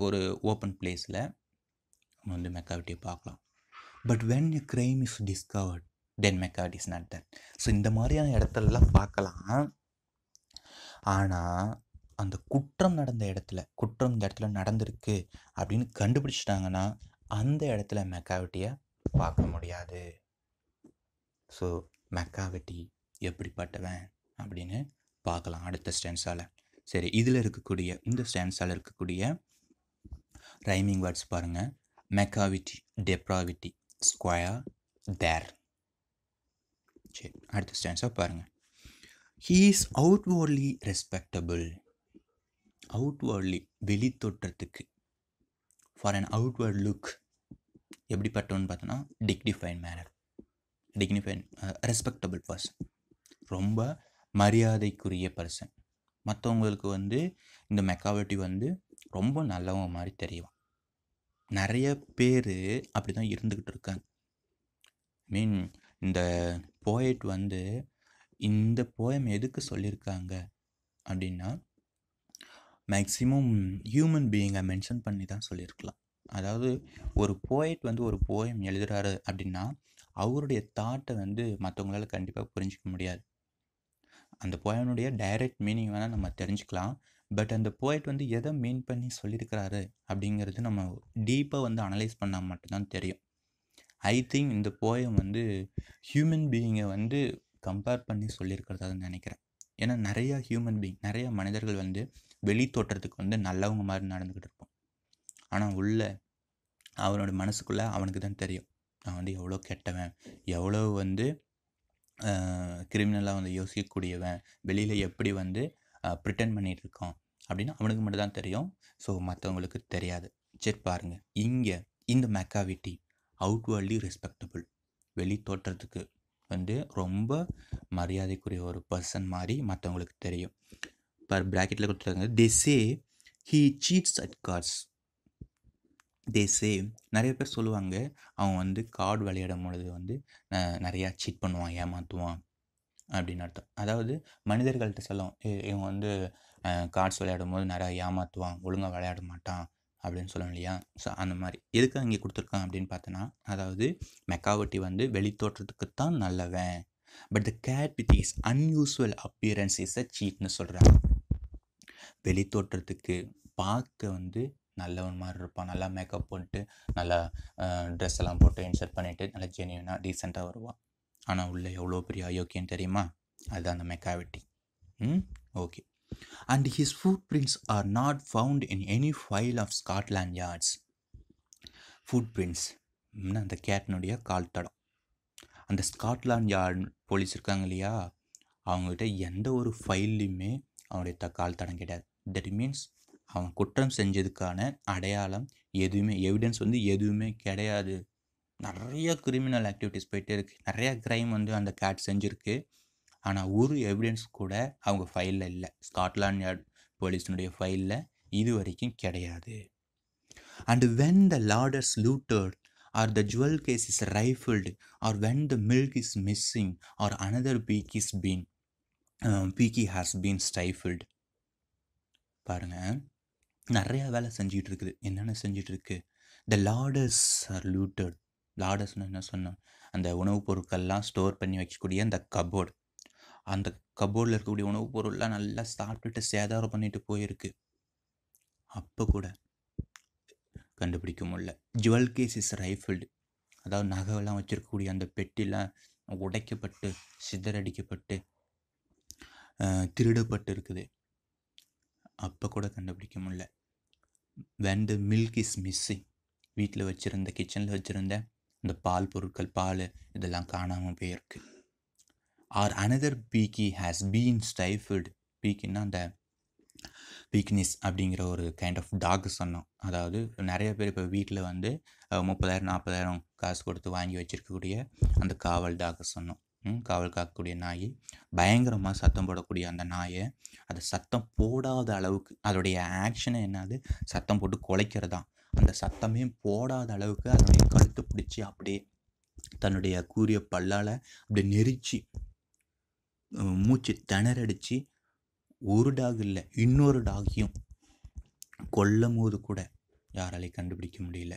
ஒரு ஓப்பன் பிளேஸில் வந்து மெக்காவிட்டியை பார்க்கலாம். But when a crime is discovered then Macavity is not there. So இந்த மாதிரியான இடத்துலலாம் பார்க்கலாம். ஆனால் அந்த குற்றம் நடந்த இடத்துல நடந்திருக்கு அப்படின்னு கண்டுபிடிச்சிட்டாங்கன்னா அந்த இடத்துல மெக்காவிட்டியை பார்க்க முடியாது. ஸோ மெக்காவிட்டி எப்படிப்பட்டவன் அப்படின்னு பார்க்கலாம் அடுத்த ஸ்டான்ஸால். சரி, இதில் இருக்கக்கூடிய இந்த ஸ்டான்ஸால் இருக்கக்கூடிய ரைமிங் வேர்ட்ஸ் பாருங்கள். Macavity, depravity, square, there. சரி, அடுத்த ஸ்டான்ஸாக பாருங்கள். He is outwardly respectable. Outwardly வெளித்தோற்றத்துக்கு, ஃபார் அன் அவுட்வர்ட் லுக் எப்படிப்பட்டவன்னு பார்த்தோன்னா டிக்னிஃபைட் மேனர், ரெஸ்பெக்டபிள் பர்சன், ரொம்ப மரியாதைக்குரிய பர்சன். மற்றவங்களுக்கு வந்து இந்த மெக்காவிட்டி வந்து ரொம்ப நல்லவங்க மாதிரி தெரியும். நிறைய பேர் அப்படி தான் இருந்துக்கிட்டு இருக்காங்க. இந்த போயட் வந்து இந்த போயம் எதுக்கு சொல்லியிருக்காங்க அப்படின்னா, மேக்ஸிமம் ஹியூமன் பீயிங்கை மென்ஷன் பண்ணி தான் சொல்லியிருக்கலாம். அதாவது ஒரு போயட் வந்து ஒரு போயம் எழுதுகிறாரு அப்படின்னா அவருடைய தாட்டை வந்து மற்றவங்களால கண்டிப்பாக புரிஞ்சிக்க முடியாது. அந்த போயனுடைய டைரக்ட் மீனிங் வேணால் நம்ம தெரிஞ்சுக்கலாம். பட் அந்த போயட் வந்து எதை மீன் பண்ணி சொல்லியிருக்கிறாரு அப்படிங்கிறது நம்ம டீப்பாக வந்து அனலைஸ் பண்ணால் மட்டும்தான் தெரியும். ஐ திங்க் இந்த போயம் வந்து ஹியூமன் பீயிங்கை வந்து கம்பேர் பண்ணி சொல்லியிருக்கிறதா நினைக்கிறேன். ஏன்னா நிறைய மனிதர்கள் வந்து வெளி தோற்றத்துக்கு வந்து நல்லவங்க மாதிரி நடந்துக்கிட்டு இருப்போம். ஆனால் உள்ள அவனோட மனசுக்குள்ளே அவனுக்கு தான் தெரியும் நான் வந்து எவ்வளோ கெட்டவன், எவ்வளோ வந்து கிரிமினலாக வந்து யோசிக்கக்கூடியவன், வெளியில் எப்படி வந்து ப்ரிட்டன் பண்ணிகிட்டு இருக்கான் அப்படின்னு அவனுக்கு மட்டும் தான் தெரியும். ஸோ மற்றவங்களுக்கு தெரியாது. சரி பாருங்கள், இங்கே இந்த மெக்காவிட்டி அவுட்வர்ட்லி ரெஸ்பெக்டபிள், வெளி தோற்றத்துக்கு வந்து ரொம்ப மரியாதைக்குரிய ஒரு பர்சன் மாதிரி மற்றவங்களுக்கு தெரியும். ப்ராக்கெட்டில் கொடுத்துருக்காங்க, they say he cheats at cards. They say, நிறைய பேர் சொல்லுவாங்க அவன் வந்து கார்டு விளையாடும் பொழுது வந்து நிறையா சீட் பண்ணுவான், ஏமாற்றுவான் அப்படின்னு அர்த்தம். அதாவது மனிதர்கள்ட்ட சொல்லுவோம், இவன் வந்து கார்ட்ஸ் விளையாடும் போது நிறையா ஏமாற்றுவான், ஒழுங்காக விளையாட மாட்டான் அப்படின்னு சொல்லுவோம் இல்லையா. ஸோ அந்த மாதிரி எதுக்கு அங்கே கொடுத்துருக்கான் அப்படின்னு பார்த்தோன்னா, அதாவது மெக்காவிட்டி வந்து வெளித்தோற்றத்துக்குத்தான் நல்லவன், but the cat with is unusual appearance is a சீட்னு சொல்கிறாங்க. வெளித்தோற்றத்துக்கு பார்க்க வந்து நல்லவன் மாதிரி இருப்பான், நல்லா மேக்கப் போட்டு நல்லா ட்ரெஸ் எல்லாம் போட்டு இன்சர்ட் பண்ணிவிட்டு நல்லா ஜென்யூனாக டீசெண்டாக வருவான். ஆனால் உள்ளே எவ்வளோ பெரிய அயோக்கியன்னு தெரியுமா? அதுதான் அந்த Macavity. Okay. And his footprints are not found in any file of Scotland Yard's. Footprints அந்த கேட்னுடைய கால் தடம். அந்த ஸ்காட்லாண்ட் யார்ட் போலீஸ் இருக்காங்க இல்லையா, அவங்ககிட்ட எந்த ஒரு ஃபைல்லையுமே அவனுடைய கால் தடம் கிடையாது. தட் மீன்ஸ் அவன் குற்றம் செஞ்சதுக்கான அடையாளம் எதுவுமே, எவிடன்ஸ் வந்து எதுவுமே கிடையாது. நிறைய கிரிமினல் ஆக்டிவிட்டீஸ் போயிட்டே இருக்குது, நிறையா க்ரைம் வந்து அந்த கேட் செஞ்சுருக்கு. ஆனால் ஒரு எவிடன்ஸ் கூட அவங்க ஃபைலில் இல்லை, ஸ்காட்லாண்ட் யார்ட் போலீஸினுடைய ஃபைலில் இது வரைக்கும் கிடையாது. And when the larder's looted or the jewel case is rifled, or when the milk is missing, or another peaky has been stifled. பாருங்க, நிறையா வேலை செஞ்சிகிட்டு இருக்குது. என்னென்ன செஞ்சிட்டு இருக்கு? த லார்டர்ஸ் ஆர் லூட்டட். லார்டர்ஸ்னு என்ன சொன்னோம்? அந்த உணவுப் பொருட்கள்லாம் ஸ்டோர் பண்ணி வைக்கக்கூடிய அந்த கபோர்டு, அந்த கபோர்டில் இருக்கக்கூடிய உணவுப் பொருள்லாம் நல்லா சாப்பிட்டுட்டு சேதாரம் பண்ணிட்டு போயிருக்கு. அப்போ கூட கண்டுபிடிக்க முடியல. ஜுவல் கேஸ் இஸ் ரைஃபிள்டு, அதாவது நகைலாம் வச்சிருக்கக்கூடிய அந்த பெட்டிலாம் உடைக்கப்பட்டு சிதறடிக்கப்பட்டு திருடப்பட்டு இருக்குது. அப்போ கூட கண்டுபிடிக்க முடியல. when the milk is missing, வீட்டில் வச்சுருந்த கிச்சனில் வச்சுருந்த இந்த பால் பொருட்கள், பால் இதெல்லாம் காணாமல் போயிருக்கு. or another peaky has been stifled. பீக்கின்னா அந்த பீக்னிஸ் அப்படிங்கிற ஒரு கைண்ட் ஆஃப் டாக் சொன்னோம். அதாவது நிறைய பேர் இப்போ வீட்டில் வந்து 30,000 40,000 காசு கொடுத்து வாங்கி வச்சுருக்கக்கூடிய அந்த காவல் டாக் சொன்னோம். காவல் காக்கக்கூடிய நாய், பயங்கரமாக சத்தம் போடக்கூடிய அந்த நாயை, அது சத்தம் போடாத அளவுக்கு அதோடைய ஆக்ஷனை என்னது, சத்தம் போட்டு குலைக்கிறதான். அந்த சத்தமே போடாத அளவுக்கு அதனுடைய கழுத்து பிடிச்சி அப்படியே தன்னுடைய கூரிய பல்லால் அப்படியே நெரிச்சு மூச்சு திணறடிச்சு ஒரு டாக் இல்லை இன்னொரு டாகையும் கொல்லும் போது கூட யாராலையும் கண்டுபிடிக்க முடியல.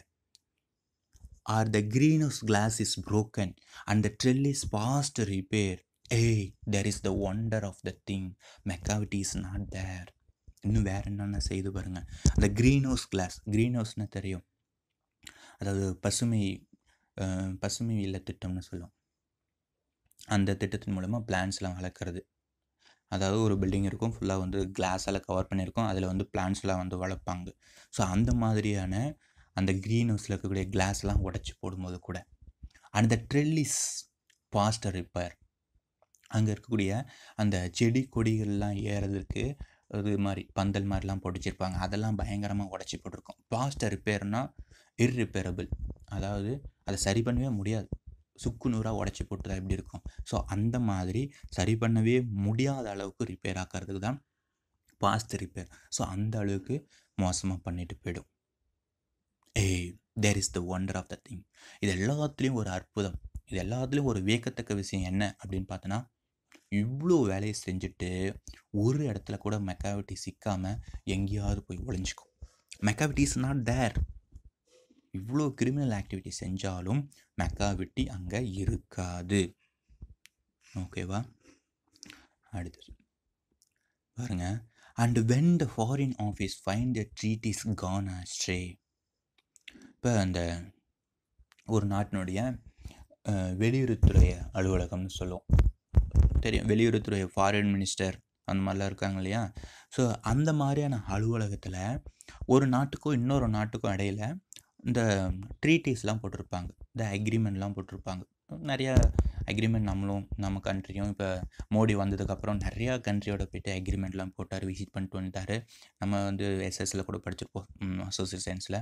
R the greenhouse glass is broken and the trill is past repair. Hey, there is the wonder of the thing. McCavity is not there. இன்னும் வேறு என்னென்ன செய்து பாருங்கள். அந்த greenhouse glass, greenhouseனால் தெரியும், அதாவது பசுமை இல்ல திட்டம்னு சொல்லுவோம். அந்த திட்டத்தின் மூலமாக பிளான்ஸ்லாம் வளர்க்குறது. அதாவது ஒரு பில்டிங் இருக்கும், ஃபுல்லாக வந்து கிளாஸால் கவர் பண்ணியிருக்கோம், அதில் வந்து பிளான்ஸ்லாம் வந்து வளர்ப்பாங்க. ஸோ அந்த மாதிரியான அந்த க்ரீன் ஹவுஸில் இருக்கக்கூடிய கிளாஸ்லாம் உடச்சி போடும்போது கூட அந்த ட்ரெல்லிஸ் பாஸ்ட் ரிப்பேர், அங்கே இருக்கக்கூடிய அந்த செடி கொடிகள்லாம் ஏறதுக்கு இது மாதிரி பந்தல் மாதிரிலாம் போட்டுச்சிருப்பாங்க, அதெல்லாம் பயங்கரமாக உடச்சி போட்டிருக்கோம். பாஸ்ட் ரிப்பேர்னால் இர்ரிப்பேரபிள், அதாவது அதை சரி பண்ணவே முடியாது, சுக்கு நூறாக உடச்சி போட்டு தான் எப்படி இருக்கும். ஸோ அந்த மாதிரி சரி பண்ணவே முடியாத அளவுக்கு ரிப்பேர் ஆக்கிறதுக்கு தான் பாஸ்ட் ரிப்பேர். ஸோ அந்த அளவுக்கு மோசமாக பண்ணிட்டு போயிடும். There is the wonder of the thing. இது எல்லாத்துலேயும் ஒரு அற்புதம், இது எல்லாத்துலேயும் ஒரு வியக்கத்தக்க விஷயம் என்ன அப்படின்னு பார்த்தோன்னா, இவ்வளோ வேலையை செஞ்சுட்டு ஒரு இடத்துல கூட மெக்காவிட்டி சிக்காமல் எங்கேயாவது போய் ஒளிஞ்சிக்கும். மெக்காவிட்டி இஸ் நாட் தேர். இவ்வளோ கிரிமினல் ஆக்டிவிட்டி செஞ்சாலும் மெக்காவிட்டி அங்கே இருக்காது. ஓகேவா? அடுத்தது பாருங்க. And when the foreign office find the treaty is gone astray. இப்போ அந்த ஒரு நாட்டினுடைய வெளியுறவுத்துறை அலுவலகம்னு சொல்லுவோம், தெரியும், வெளியுறவுத்துறை ஃபாரின் மினிஸ்டர் அந்த மாதிரிலாம் இருக்காங்க இல்லையா. ஸோ அந்த மாதிரியான அலுவலகத்தில் ஒரு நாட்டுக்கும் இன்னொரு நாட்டுக்கும் இடையில் இந்த ட்ரீட்டிஸ்லாம் போட்டிருப்பாங்க, இந்த அக்ரிமெண்ட்லாம் போட்டிருப்பாங்க. நிறையா அக்ரிமெண்ட் நம்ம கண்ட்ரியும் இப்போ மோடி வந்ததுக்கப்புறம் நிறையா கண்ட்ரியோட போய்ட்டு அக்ரிமெண்ட்லாம் போட்டார், விசிட் பண்ணிட்டு வந்துட்டார். நம்ம வந்து எஸ்எஸ்சில் கூட படிச்சிருப்போம், சோசியல் சயின்ஸில்.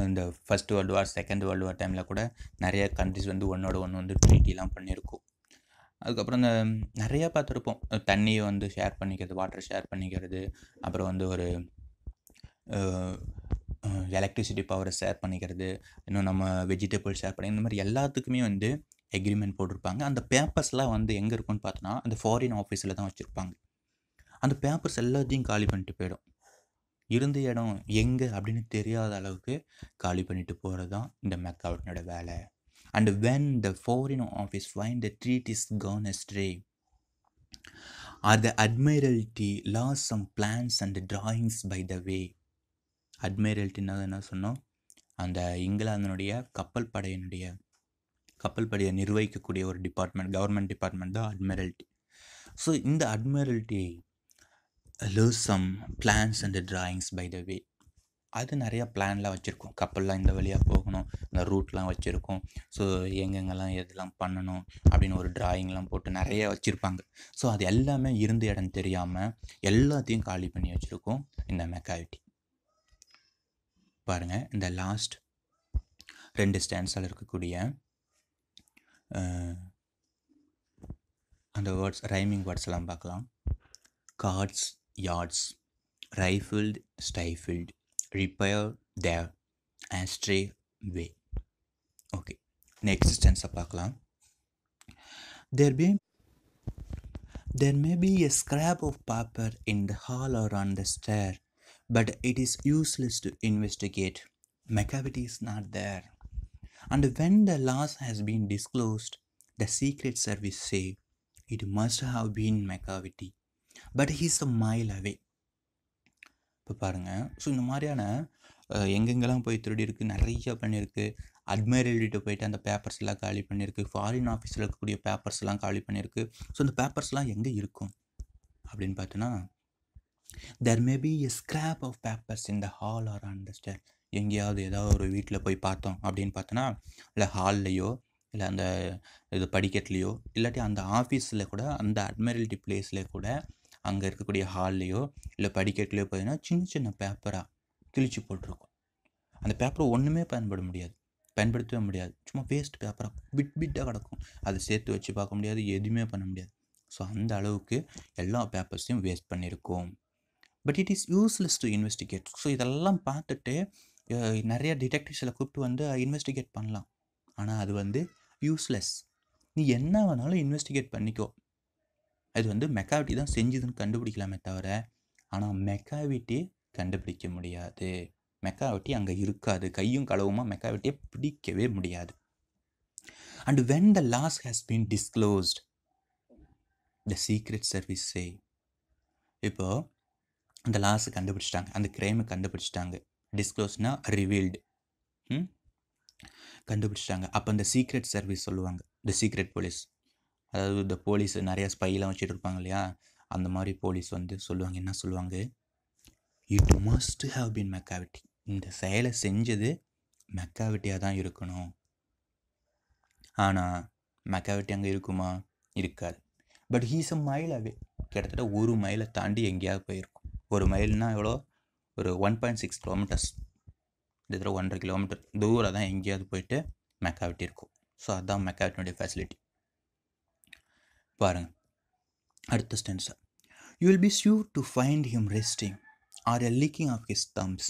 இந்த first world war, second world war டைமில் கூட நிறைய கண்ட்ரிஸ் வந்து ஒன்றோட ஒன்று வந்து ட்ரீட்டிலாம் பண்ணியிருக்கோம். அதுக்கப்புறம் இந்த நிறையா பார்த்துருப்போம், தண்ணியை வந்து ஷேர் பண்ணிக்கிறது, வாட்டர் ஷேர் பண்ணிக்கிறது, அப்புறம் வந்து ஒரு எலக்ட்ரிசிட்டி பவரை ஷேர் பண்ணிக்கிறது, இன்னும் நம்ம வெஜிடபிள் ஷேர் பண்ணி, இந்த மாதிரி எல்லாத்துக்குமே வந்து எக்ரிமெண்ட் போட்டிருப்பாங்க. அந்த பேப்பர்ஸ்லாம் வந்து எங்கே இருக்குன்னு பார்த்தோன்னா அந்த ஃபாரின் ஆஃபீஸில் தான் வச்சுருப்பாங்க. அந்த பேப்பர்ஸ் எல்லாத்தையும் காலி பண்ணிட்டு போயிடும். இருந்த இடம் எங்கே அப்படின்னு தெரியாத அளவுக்கு காலி பண்ணிட்டு போகிறது தான் இந்த மெக்காவிட்டினோட வேலை. And when the foreign office find the treaty is gone astray or the Admiralty lose some plans and drawings by the way. அட்மைரல்ட்டின்னா என்ன சொன்னோம், அந்த இங்கிலாந்தினுடைய கப்பல் படையை நிர்வகிக்கக்கூடிய ஒரு டிபார்ட்மெண்ட், கவர்மெண்ட் டிபார்ட்மெண்ட் தான் அட்மைரல்ட்டி. ஸோ இந்த Admiralty lose some plans and drawings by the way. அது நிறையா பிளான்லாம் வச்சுருக்கோம், கப்பல்லாம் இந்த வழியாக போகணும், இந்த ரூட்லாம் வச்சுருக்கோம், ஸோ எங்கெங்கெல்லாம் எதெல்லாம் பண்ணணும் அப்படின்னு ஒரு டிராயிங்லாம் போட்டு நிறைய வச்சுருப்பாங்க. ஸோ அது எல்லாமே இருந்த இடம் தெரியாமல் எல்லாத்தையும் காலி பண்ணி வச்சுருக்கோம் இந்த மெக்காவிட்டி. பாருங்கள், இந்த லாஸ்ட் 2 ஸ்டான்ஸில் இருக்கக்கூடிய அந்த வேர்ட்ஸ், ரைமிங் வேர்ட்ஸ் எல்லாம் பார்க்கலாம். கார்ட்ஸ், யார்ட்ஸ், ரைஃபிள்டு, ஸ்டைஃபிள்டு, ரிப்பேர், தேர், ஆஸ்ட்ரே, வே. ஓகே, நெக்ஸ்ட் ஸ்டான்ஸை பார்க்கலாம். There may be a scrap of paper in the hall or on the stair, but it is useless to investigate. McCavity is not there. And when the loss has been disclosed, the Secret Service say it must have been McCavity, but he's a mile away. இப்போ பாருங்கள், so இந்த மாதிரியான எங்கெங்கெல்லாம் போய் திருடி இருக்குது, நிறையா பண்ணியிருக்கு. அட்மைரல்ட்டிகிட்ட போயிட்டு அந்த பேப்பர்ஸ் எல்லாம் காலி பண்ணியிருக்கு, ஃபாரின் ஆஃபீஸில் இருக்கக்கூடிய பேப்பர்ஸ் எல்லாம் காலி பண்ணியிருக்கு. ஸோ இந்த பேப்பர்ஸ்லாம் எங்கே இருக்கும் அப்படின்னு பார்த்தோன்னா, there may be a scrap of papers in the hall or on the stair. எங்கேயாவது ஏதாவது ஒரு வீட்டில் போய் பார்த்தோம் அப்படின்னு பார்த்தோன்னா, இல்லை ஹால்லையோ இல்லை அந்த இது படிக்கட்லேயோ, இல்லாட்டி அந்த ஆஃபீஸில் கூட, அந்த அட்மைரல்ட்டி பிளேஸில் கூட, அங்கே இருக்கக்கூடிய ஹால்லையோ இல்லை படிக்கட்லையோ பார்த்தீங்கன்னா சின்ன சின்ன பேப்பராக கிழிச்சு போட்டிருக்கும். அந்த பேப்பர் ஒன்றுமே பயன்பட முடியாது. பயன்படுத்தவே முடியாது. சும்மா வேஸ்ட் பேப்பராக பிட்டாக கிடக்கும். அதை சேர்த்து வச்சு பார்க்க முடியாது, எதுவுமே பண்ண முடியாது. ஸோ அந்த அளவுக்கு எல்லா பேப்பர்ஸையும் வேஸ்ட் பண்ணியிருக்கோம். But it is useless to investigate. So இதெல்லாம் பார்த்துட்டு நிறைய டிடெக்டிவ்ஸில் கூப்பிட்டு வந்து இன்வெஸ்டிகேட் பண்ணலாம். ஆனால் அது வந்து யூஸ்லெஸ். நீ என்ன வேணாலும் இன்வெஸ்டிகேட் பண்ணிக்கோ. அது மெக்காவிட்டி தான் செஞ்சுதுன்னு கண்டுபிடிக்கலாமே தவிர, ஆனால் மெக்காவிட்டியை கண்டுபிடிக்க முடியாது. மெக்காவிட்டி அங்கே இருக்காது. கையும் களவுமா மெக்காவிட்டியை பிடிக்கவே முடியாது. And when the loss has been disclosed, the secret service say, இப்போ அந்த லாஸை கண்டுபிடிச்சிட்டாங்க, அந்த கிரைமை கண்டுபிடிச்சிட்டாங்க. டிஸ்க்ளோஸ்னா ரிவீல்டு, கண்டுபிடிச்சிட்டாங்க. அப்போ அந்த சீக்ரெட் சர்வீஸ் சொல்லுவாங்க, த சீக்ரெட் போலீஸ். அதாவது இந்த போலீஸ் நிறையா ஸ்பைலாம் வச்சுட்டு இருப்பாங்க இல்லையா, அந்த மாதிரி போலீஸ் சொல்லுவாங்க, என்ன சொல்லுவாங்க, இட் மஸ்ட் ஹாவ் பீன் மெக்காவிட்டி. இந்த செயலை செஞ்சது மெக்காவிட்டியாக தான் இருக்கணும். ஆனால் மெக்காவிட்டி அங்கே இருக்குமா? இருக்காது. பட் ஹீஸ் அ மைல் அவே. கிட்டத்தட்ட 1 மைலை தாண்டி எங்கேயாவது போயிருக்கும். 1 மைல்னால் எவ்வளோ? ஒரு 1.6 கிலோமீட்டர்ஸ், கிட்டத்தட்ட 1.5 கிலோமீட்டர் தூரம் தான் எங்கேயாவது போயிட்டு மெக்காவிட்டி இருக்கும். ஸோ அதுதான் மெக்காவிட்டினுடைய ஃபெசிலிட்டி. பாருங்கள் அடுத்த ஸ்டென்ஸை. You will be sure to find him resting or a licking of his thumbs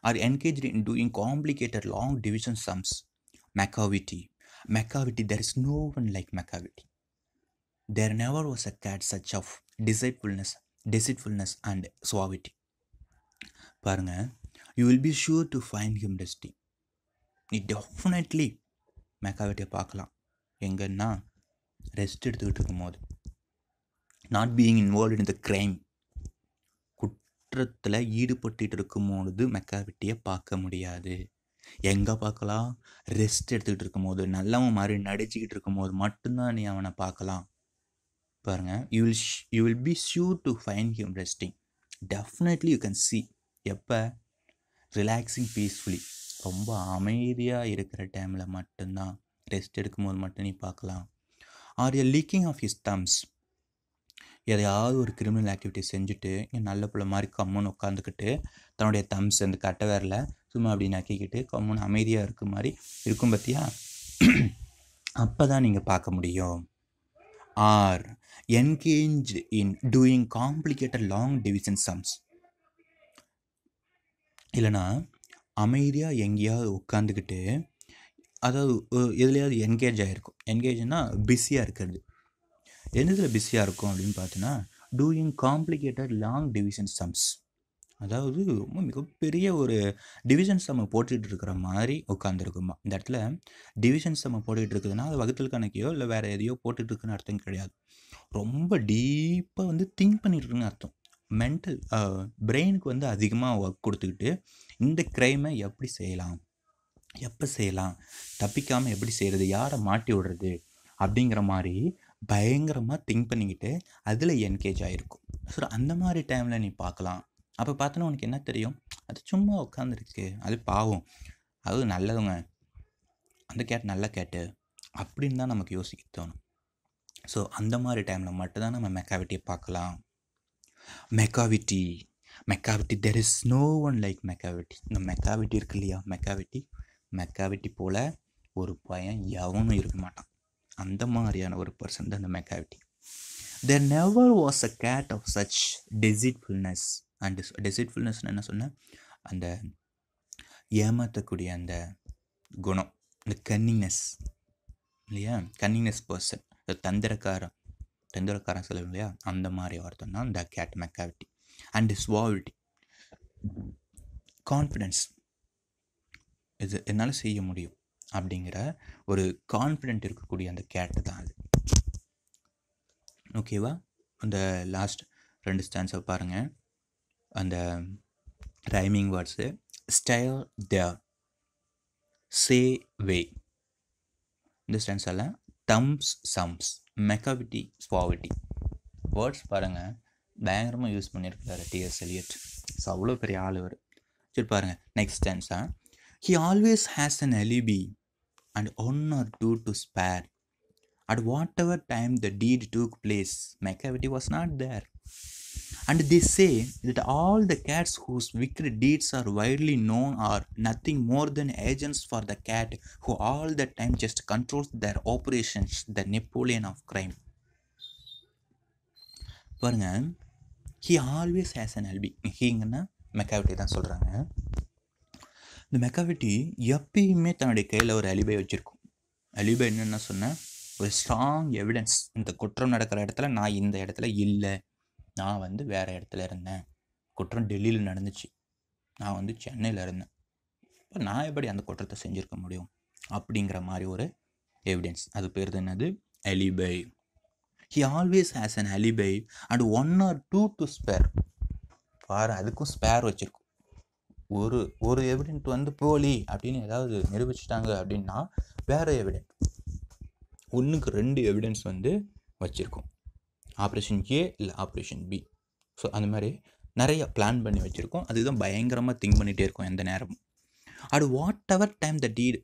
or engaged in doing complicated long division sums. Macavity, there is no one like Macavity. There never was a cat such of deceitfulness and suavity. பாருங்க, you will be sure to find him resting. நீ definitely மெக்காவிட்டியை பார்க்கலாம். எங்கன்னா rest எடுத்துக்கிட்டு இருக்கும்போது, not being involve in the crime, குற்றத்தில் ஈடுபட்டு இருக்கும்போது மெக்காவிட்டியை பார்க்க முடியாது. எங்கே பார்க்கலாம்? ரெஸ்ட் எடுத்துக்கிட்டு இருக்கும்போது, நல்லவன் மாதிரி நடிச்சுக்கிட்டு இருக்கும்போது மட்டும்தான் நீ அவனை பார்க்கலாம். பாருங்கள், you will be sure to find him resting. Definitely you can see. எப்போ? ரிலாக்ஸிங் பீஸ்ஃபுல்லி, ரொம்ப அமைதியாக இருக்கிற டைமில் மட்டும்தான், ரெஸ்ட் எடுக்கும்போது மட்டும் நீ பார்க்கலாம். Are a leaking of his thumbs, எதையாவது ஒரு கிரிமினல் ஆக்டிவிட்டி செஞ்சுட்டு நல்ல பிள்ளை மாதிரி கம்முன்னு உட்காந்துக்கிட்டு தன்னுடைய தம்ஸ் அந்த கட்டை வேரில் சும்மா அப்படி நக்கிக்கிட்டு கம்முன்னு அமைதியாக இருக்க மாதிரி இருக்கும் பார்த்தியா, அப்போ தான் நீங்கள் பார்க்க முடியும். R engage in doing complicated long division sums, இல்லைனா அமைதியாக எங்கேயாவது உட்காந்துக்கிட்டு, அதாவது எதுலையாவது என்கேஜ் ஆகிருக்கும். என்கேஜ்னா பிஸியாக இருக்கிறது. என்னதில் பிஸியாக இருக்கும் அப்படின்னு பார்த்தோன்னா, doing complicated long division sums, அதாவது ரொம்ப மிகப்பெரிய ஒரு டிவிஷன் சம்மை போட்டுக்கிட்டு இருக்கிற மாதிரி உட்காந்துருக்குமா. இந்த இடத்துல டிவிஷன் சம்மை போட்டுக்கிட்டு இருக்குதுன்னா அது வகுத்தல் கணக்கையோ இல்லை வேறு எதையோ போட்டுட்டு இருக்குன்னு அர்த்தம் கிடையாது. ரொம்ப டீப்பாக திங்க் பண்ணிட்டு இருக்குன்னு அர்த்தம். மென்டல் பிரெயினுக்கு அதிகமாக ஒர்க் கொடுத்துக்கிட்டு இந்த க்ரைமை எப்படி செய்யலாம், எப்போ செய்யலாம், தப்பிக்காமல் எப்படி செய்கிறது, யாரை மாட்டி விடுறது அப்படிங்கிற மாதிரி பயங்கரமாக திங்க் பண்ணிக்கிட்டு அதில் என்கேஜ் ஆகிருக்கும். ஸோ அந்த மாதிரி டைமில் நீ பார்க்கலாம். அப்போ பார்த்தோன்னா உனக்கு என்ன தெரியும், அது சும்மா உட்காந்துருக்கு, அது பாவம், அது நல்லதுங்க, அந்த கேட் நல்ல கேட்டு அப்படின்னு தான் நமக்கு யோசிக்க தோணும். ஸோ அந்த மாதிரி டைமில் மட்டும்தான் நம்ம மெக்காவிட்டியை பார்க்கலாம். Macavity, there is no one like Macavity. இந்த மெக்காவிட்டி இருக்கு இல்லையா, மெக்காவிட்டி போல் ஒரு பையன் எவனும் இருக்க மாட்டான். அந்த மாதிரியான ஒரு பர்சன் தான் இந்த மெக்காவிட்டி. There never was a cat of such deceitfulness. And deceitfulness என்ன சொன்னேன், அந்த ஏமாற்றக்கூடிய அந்த குணம், இந்த கன்னிங்னஸ் இல்லையா, கன்னிங்னஸ் பர்சன், தந்திரக்காரன் சொல்லுவோம் இல்லையா, அந்த மாதிரி ஒருத்தன் தான் இந்த கேட் மெக்காவிட்டி. அண்ட் சுவாவிட்டி, கான்ஃபிடென்ஸ், இது என்னால் செய்ய முடியும் அப்படிங்கிற ஒரு கான்ஃபிடென்ட் இருக்கக்கூடிய அந்த கேட்டு தான் அது. ஓகேவா? அந்த லாஸ்ட் 2 ஸ்டான்ஸை பாருங்கள். அந்த ரைமிங் வேர்ட்ஸு, ஸ்டைல் தேர், சே வே, இந்த ஸ்டான்ஸால் தம்ஸ் சம்ஸ், மெக்காவிட்டி, சுவாவிட்டி வேர்ட்ஸ் பாருங்கள், பயங்கரமாக யூஸ் பண்ணியிருக்காரு T.S. Eliot. ஸோ அவ்வளோ பெரிய ஆள் அவர். சரி பாருங்கள் next stanza. He always has an alibi and 1 or 2 to spare. At whatever time the deed took place, Macavity was not there. And they say that all the cats whose wicked deeds are widely known are nothing more than agents for the cat who all the time just controls their operations, the Napoleon of crime. பாருங்க, he always has an alibi. ஹீங்கன்னா மெக்காவிட்டி தான் சொல்கிறாங்க. இந்த மெக்காவிட்டி எப்பயுமே தன்னுடைய கையில் ஒரு அலிபை வச்சுருக்கும். அலிபை என்னென்ன சொன்னேன், ஒரு ஸ்ட்ராங் எவிடன்ஸ். இந்த குற்றம் நடக்கிற இடத்துல நான் இந்த இடத்துல இல்லை, நான் வந்து வேறு இடத்துல இருந்தேன், குற்றம் டெல்லியில் நடந்துச்சு, நான் வந்து சென்னையில் இருந்தேன், இப்போ நான் எப்படி அந்த குற்றத்தை செஞ்சுருக்க முடியும் அப்படிங்கிற மாதிரி ஒரு எவிடன்ஸ். அது பேர் என்னது, அலிபை. He always has an alibi and 1 or 2 to spare. பாரு, அதுக்கும் ஸ்பேர் வச்சுருக்கும். ஒரு எவிடென்ட் வந்து போலி அப்படின்னு ஏதாவது நிரூபிச்சிட்டாங்க அப்படின்னா வேறு எவிடென்ட் 1க்கு 2 எவிடன்ஸ் வந்து வச்சுருக்கோம். ஆப்ரேஷன் ஏ இல்லை ஆப்ரேஷன் பி. ஸோ அந்த மாதிரி நிறைய பிளான் பண்ணி வச்சுருக்கோம். அதுதான் பயங்கரமாக திங்க் பண்ணிகிட்டே இருக்கும் எந்த நேரமும். அது what ever time the deed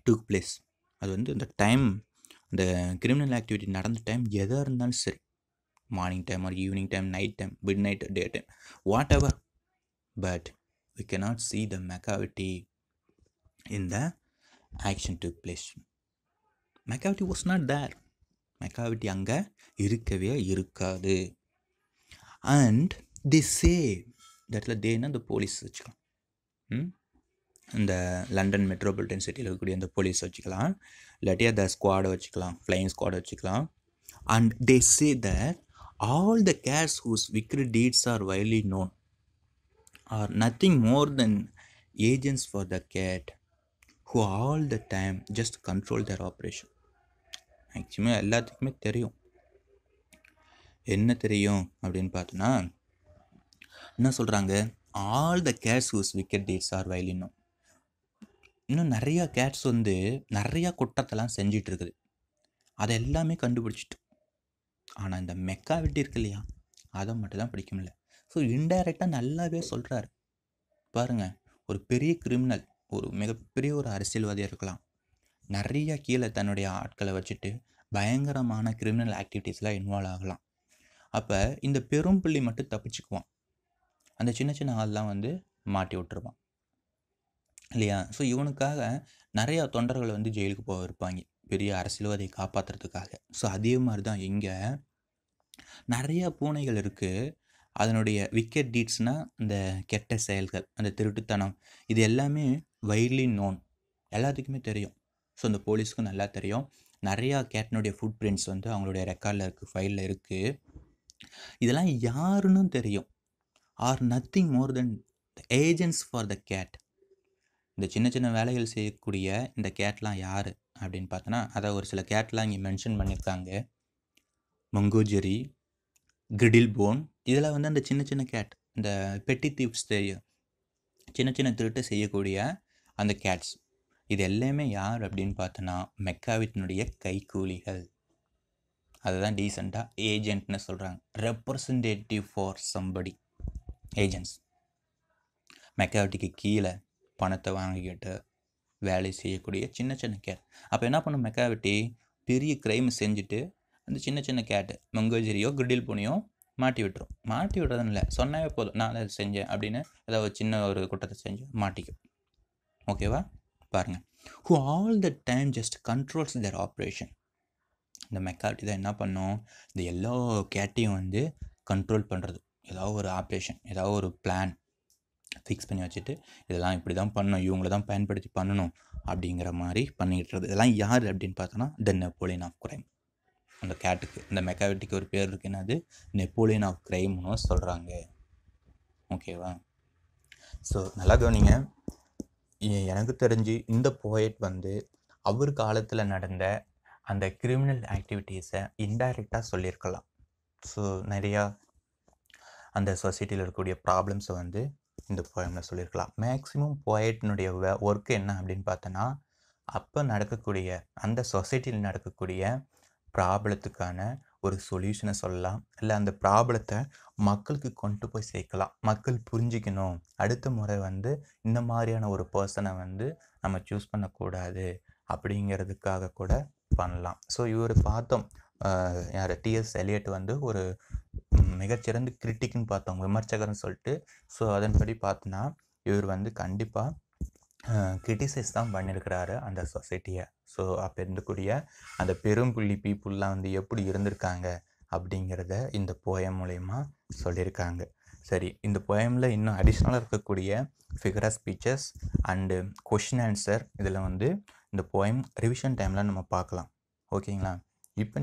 took place, அது வந்து இந்த டைம், இந்த கிரிமினல் ஆக்டிவிட்டி நடந்த டைம் எதாக இருந்தாலும் சரி, morning time or evening time, night time, mid night, day time, what ever, but we cannot see the McCavity in the action took place. McCavity was not there. McCavity அங்கே இருக்கவே இருக்காது. And they say தட்ல தேன்னா இந்த police வச்சுக்கலாம், இந்த London metropolitan சிட்டியில் இருக்கக்கூடிய அந்த போலீஸ் வச்சுக்கலாம், இல்லாட்டியா த ஸ்குவாடை வச்சுக்கலாம், ஃப்ளையிங் ஸ்குவாடை வச்சுக்கலாம். And they say that all the cats whose wicked deeds are widely known are nothing more than agents for the cat who all the time just control their operation. Maximum எல்லாத்துக்குமே தெரியும். என்ன தெரியும் அப்படின்னு பார்த்தோன்னா என்ன சொல்கிறாங்க, all the cats whose wicked deeds are widely known. இன்னும் நிறையா கேட்ஸ் வந்து நிறையா குற்றத்தெல்லாம் செஞ்சிட்டு இருக்குது, அதை எல்லாமே கண்டுபிடிச்சிட்டு. ஆனால் இந்த மெக்காவிட்டி இருக்கு இல்லையா, அதை மட்டும் தான் பிடிக்க முடியல. ஸோ இன்டைரக்டாக நல்லாவே சொல்கிறாரு. பாருங்கள், ஒரு பெரிய கிரிமினல், ஒரு மிகப்பெரிய ஒரு அரசியல்வாதியாக இருக்கலாம், நிறைய கீழே தன்னுடைய ஆட்களை வச்சுட்டு பயங்கரமான கிரிமினல் ஆக்டிவிட்டீஸில் இன்வால்வ் ஆகலாம். அப்போ இந்த பெரும் புள்ளி மட்டும் தப்பிச்சுக்குவான், அந்த சின்ன சின்ன ஆள்லாம் வந்து மாட்டி விட்டுருவான் இல்லையா. ஸோ இவனுக்காக நிறையா தொண்டர்கள் வந்து ஜெயிலுக்கு போக இருப்பாங்க, பெரிய அரசியல்வாதியை காப்பாற்றுறதுக்காக. ஸோ அதே மாதிரி தான் இங்கே நிறையா பூனைகள் இருக்குது, அதனுடைய விக்கெட் டீட்ஸ்னால் இந்த கெட்ட செயல்கள், அந்த திருட்டுத்தனம், இது எல்லாமே வைட்லி நோன், எல்லாத்துக்குமே தெரியும். ஸோ இந்த போலீஸ்க்கும் நல்லா தெரியும். நிறையா கேட்னுடைய ஃபுட் பிரிண்ட்ஸ் வந்து அவங்களுடைய ரெக்கார்டில் இருக்குது, ஃபைலில் இருக்குது. இதெல்லாம் யாருன்னு தெரியும். Are nothing more than agents for the cat. இந்த சின்ன சின்ன வேலைகள் செய்யக்கூடிய இந்த கேட்லாம் யார் அப்படின்னு பார்த்தோன்னா, அதை ஒரு சில கேட்லாம் இங்கே மென்ஷன் பண்ணியிருக்காங்க. மங்கோஜெரி, கிரிடில் போன், இதில் வந்து அந்த சின்ன சின்ன கேட், இந்த பெட்டி தீப்ஸ் தெரியும், சின்ன சின்ன திருட்டு செய்யக்கூடிய அந்த கேட்ஸ், இது எல்லாமே யார் அப்படின்னு பார்த்தோன்னா மெக்காவிட்டினுடைய கைக்கூலிகள். அதை தான் டீசெண்டாக ஏஜென்ட்னு சொல்கிறாங்க. Representative for somebody, agents. மெக்காவிட்டிக்கு கீழே பணத்தை வாங்கிக்கிட்டு வேலை செய்யக்கூடிய சின்ன சின்ன கேட். அப்போ என்ன பண்ணும் மெக்காவிட்டி, பெரிய க்ரைம் செஞ்சுட்டு அந்த சின்ன சின்ன கேட்டு மங்கோஜெரியோ கிரிடில் போனியோ மாட்டி விட்டுரும். மாட்டி விடுறதுன்னு இல்லை, சொன்னாவே போதும், நான் அதை செஞ்சேன் அப்படின்னு ஏதாவது சின்ன ஒரு குற்றத்தை செஞ்சு மாட்டிக்கும். ஓகேவா? பாருங்கள், who all the time just controls their operation. இந்த மெக்காவிட்டி தான் என்ன பண்ணும், இந்த எல்லா கேட்டையும் வந்து கண்ட்ரோல் பண்ணுறது. ஏதாவது ஒரு ஆப்ரேஷன், ஏதாவது ஒரு பிளான் ஃபிக்ஸ் பண்ணி வச்சுட்டு இதெல்லாம் இப்படி தான் பண்ணணும், இவங்கள தான் பயன்படுத்தி பண்ணணும் அப்படிங்கிற மாதிரி பண்ணிக்கிட்டுறது. இதெல்லாம் யார் அப்படின்னு பார்த்தோன்னா த நெப்போலியன் ஆஃப் கிரைம். அந்த கேட்டுக்கு, இந்த மெக்காவிட்டிக்கு ஒரு பேர் இருக்குன்னா அது நெப்போலியன் ஆஃப் கிரைம்னு சொல்கிறாங்க. ஓகேவா? ஸோ நல்லா கவனிங்க. எனக்கு தெரிஞ்சு இந்த போயட் வந்து அவர் காலத்தில் நடந்த அந்த கிரிமினல் ஆக்டிவிட்டீஸை இன்டைரக்டாக சொல்லியிருக்கலாம். ஸோ நிறையா அந்த சொசைட்டியில் இருக்கக்கூடிய ப்ராப்ளம்ஸை வந்து இந்த போயமில் சொல்லியிருக்கலாம். மேக்ஸிமம் போயட்னுடைய ஒர்க்கு என்ன அப்படின்னு பார்த்தோன்னா, அப்போ நடக்கக்கூடிய அந்த சொசைட்டியில் நடக்கக்கூடிய ப்ராப்ளத்துக்கான ஒரு சொல்யூஷனை சொல்லலாம், இல்லை அந்த ப்ராப்ளத்தை மக்களுக்கு கொண்டு போய் சேர்க்கலாம், மக்கள் புரிஞ்சிக்கணும், அடுத்த முறை வந்து இந்த மாதிரியான ஒரு பர்சனை வந்து நம்ம சூஸ் பண்ணக்கூடாது அப்படிங்கிறதுக்காக கூட பண்ணலாம். ஸோ இவர் பார்த்தோம், யார் டிஎஸ் எலியட் வந்து ஒரு மிகச்சிறந்த கிரிட்டிக்னு பார்த்தோம், விமர்சகர்னு சொல்லிட்டு. ஸோ அதன்படி பார்த்தோன்னா இவர் வந்து கண்டிப்பாக கிரிட்டிசைஸ் தான் பண்ணியிருக்கிறாரு அந்த சொசைட்டியை. ஸோ அப்போ இருந்தக்கூடிய அந்த பெரும்புள்ளி பீப்புளெலாம் வந்து எப்படி இருந்திருக்காங்க அப்படிங்கிறத இந்த போயம் மூலயமா சொல்லியிருக்காங்க. சரி, இந்த போயமில் இன்னும் அடிஷ்னலாக இருக்கக்கூடிய figure of speeches and question answer இதில் வந்து இந்த போயம் ரிவிஷன் டைமில் நம்ம பார்க்கலாம். ஓகேங்களா? இப்போ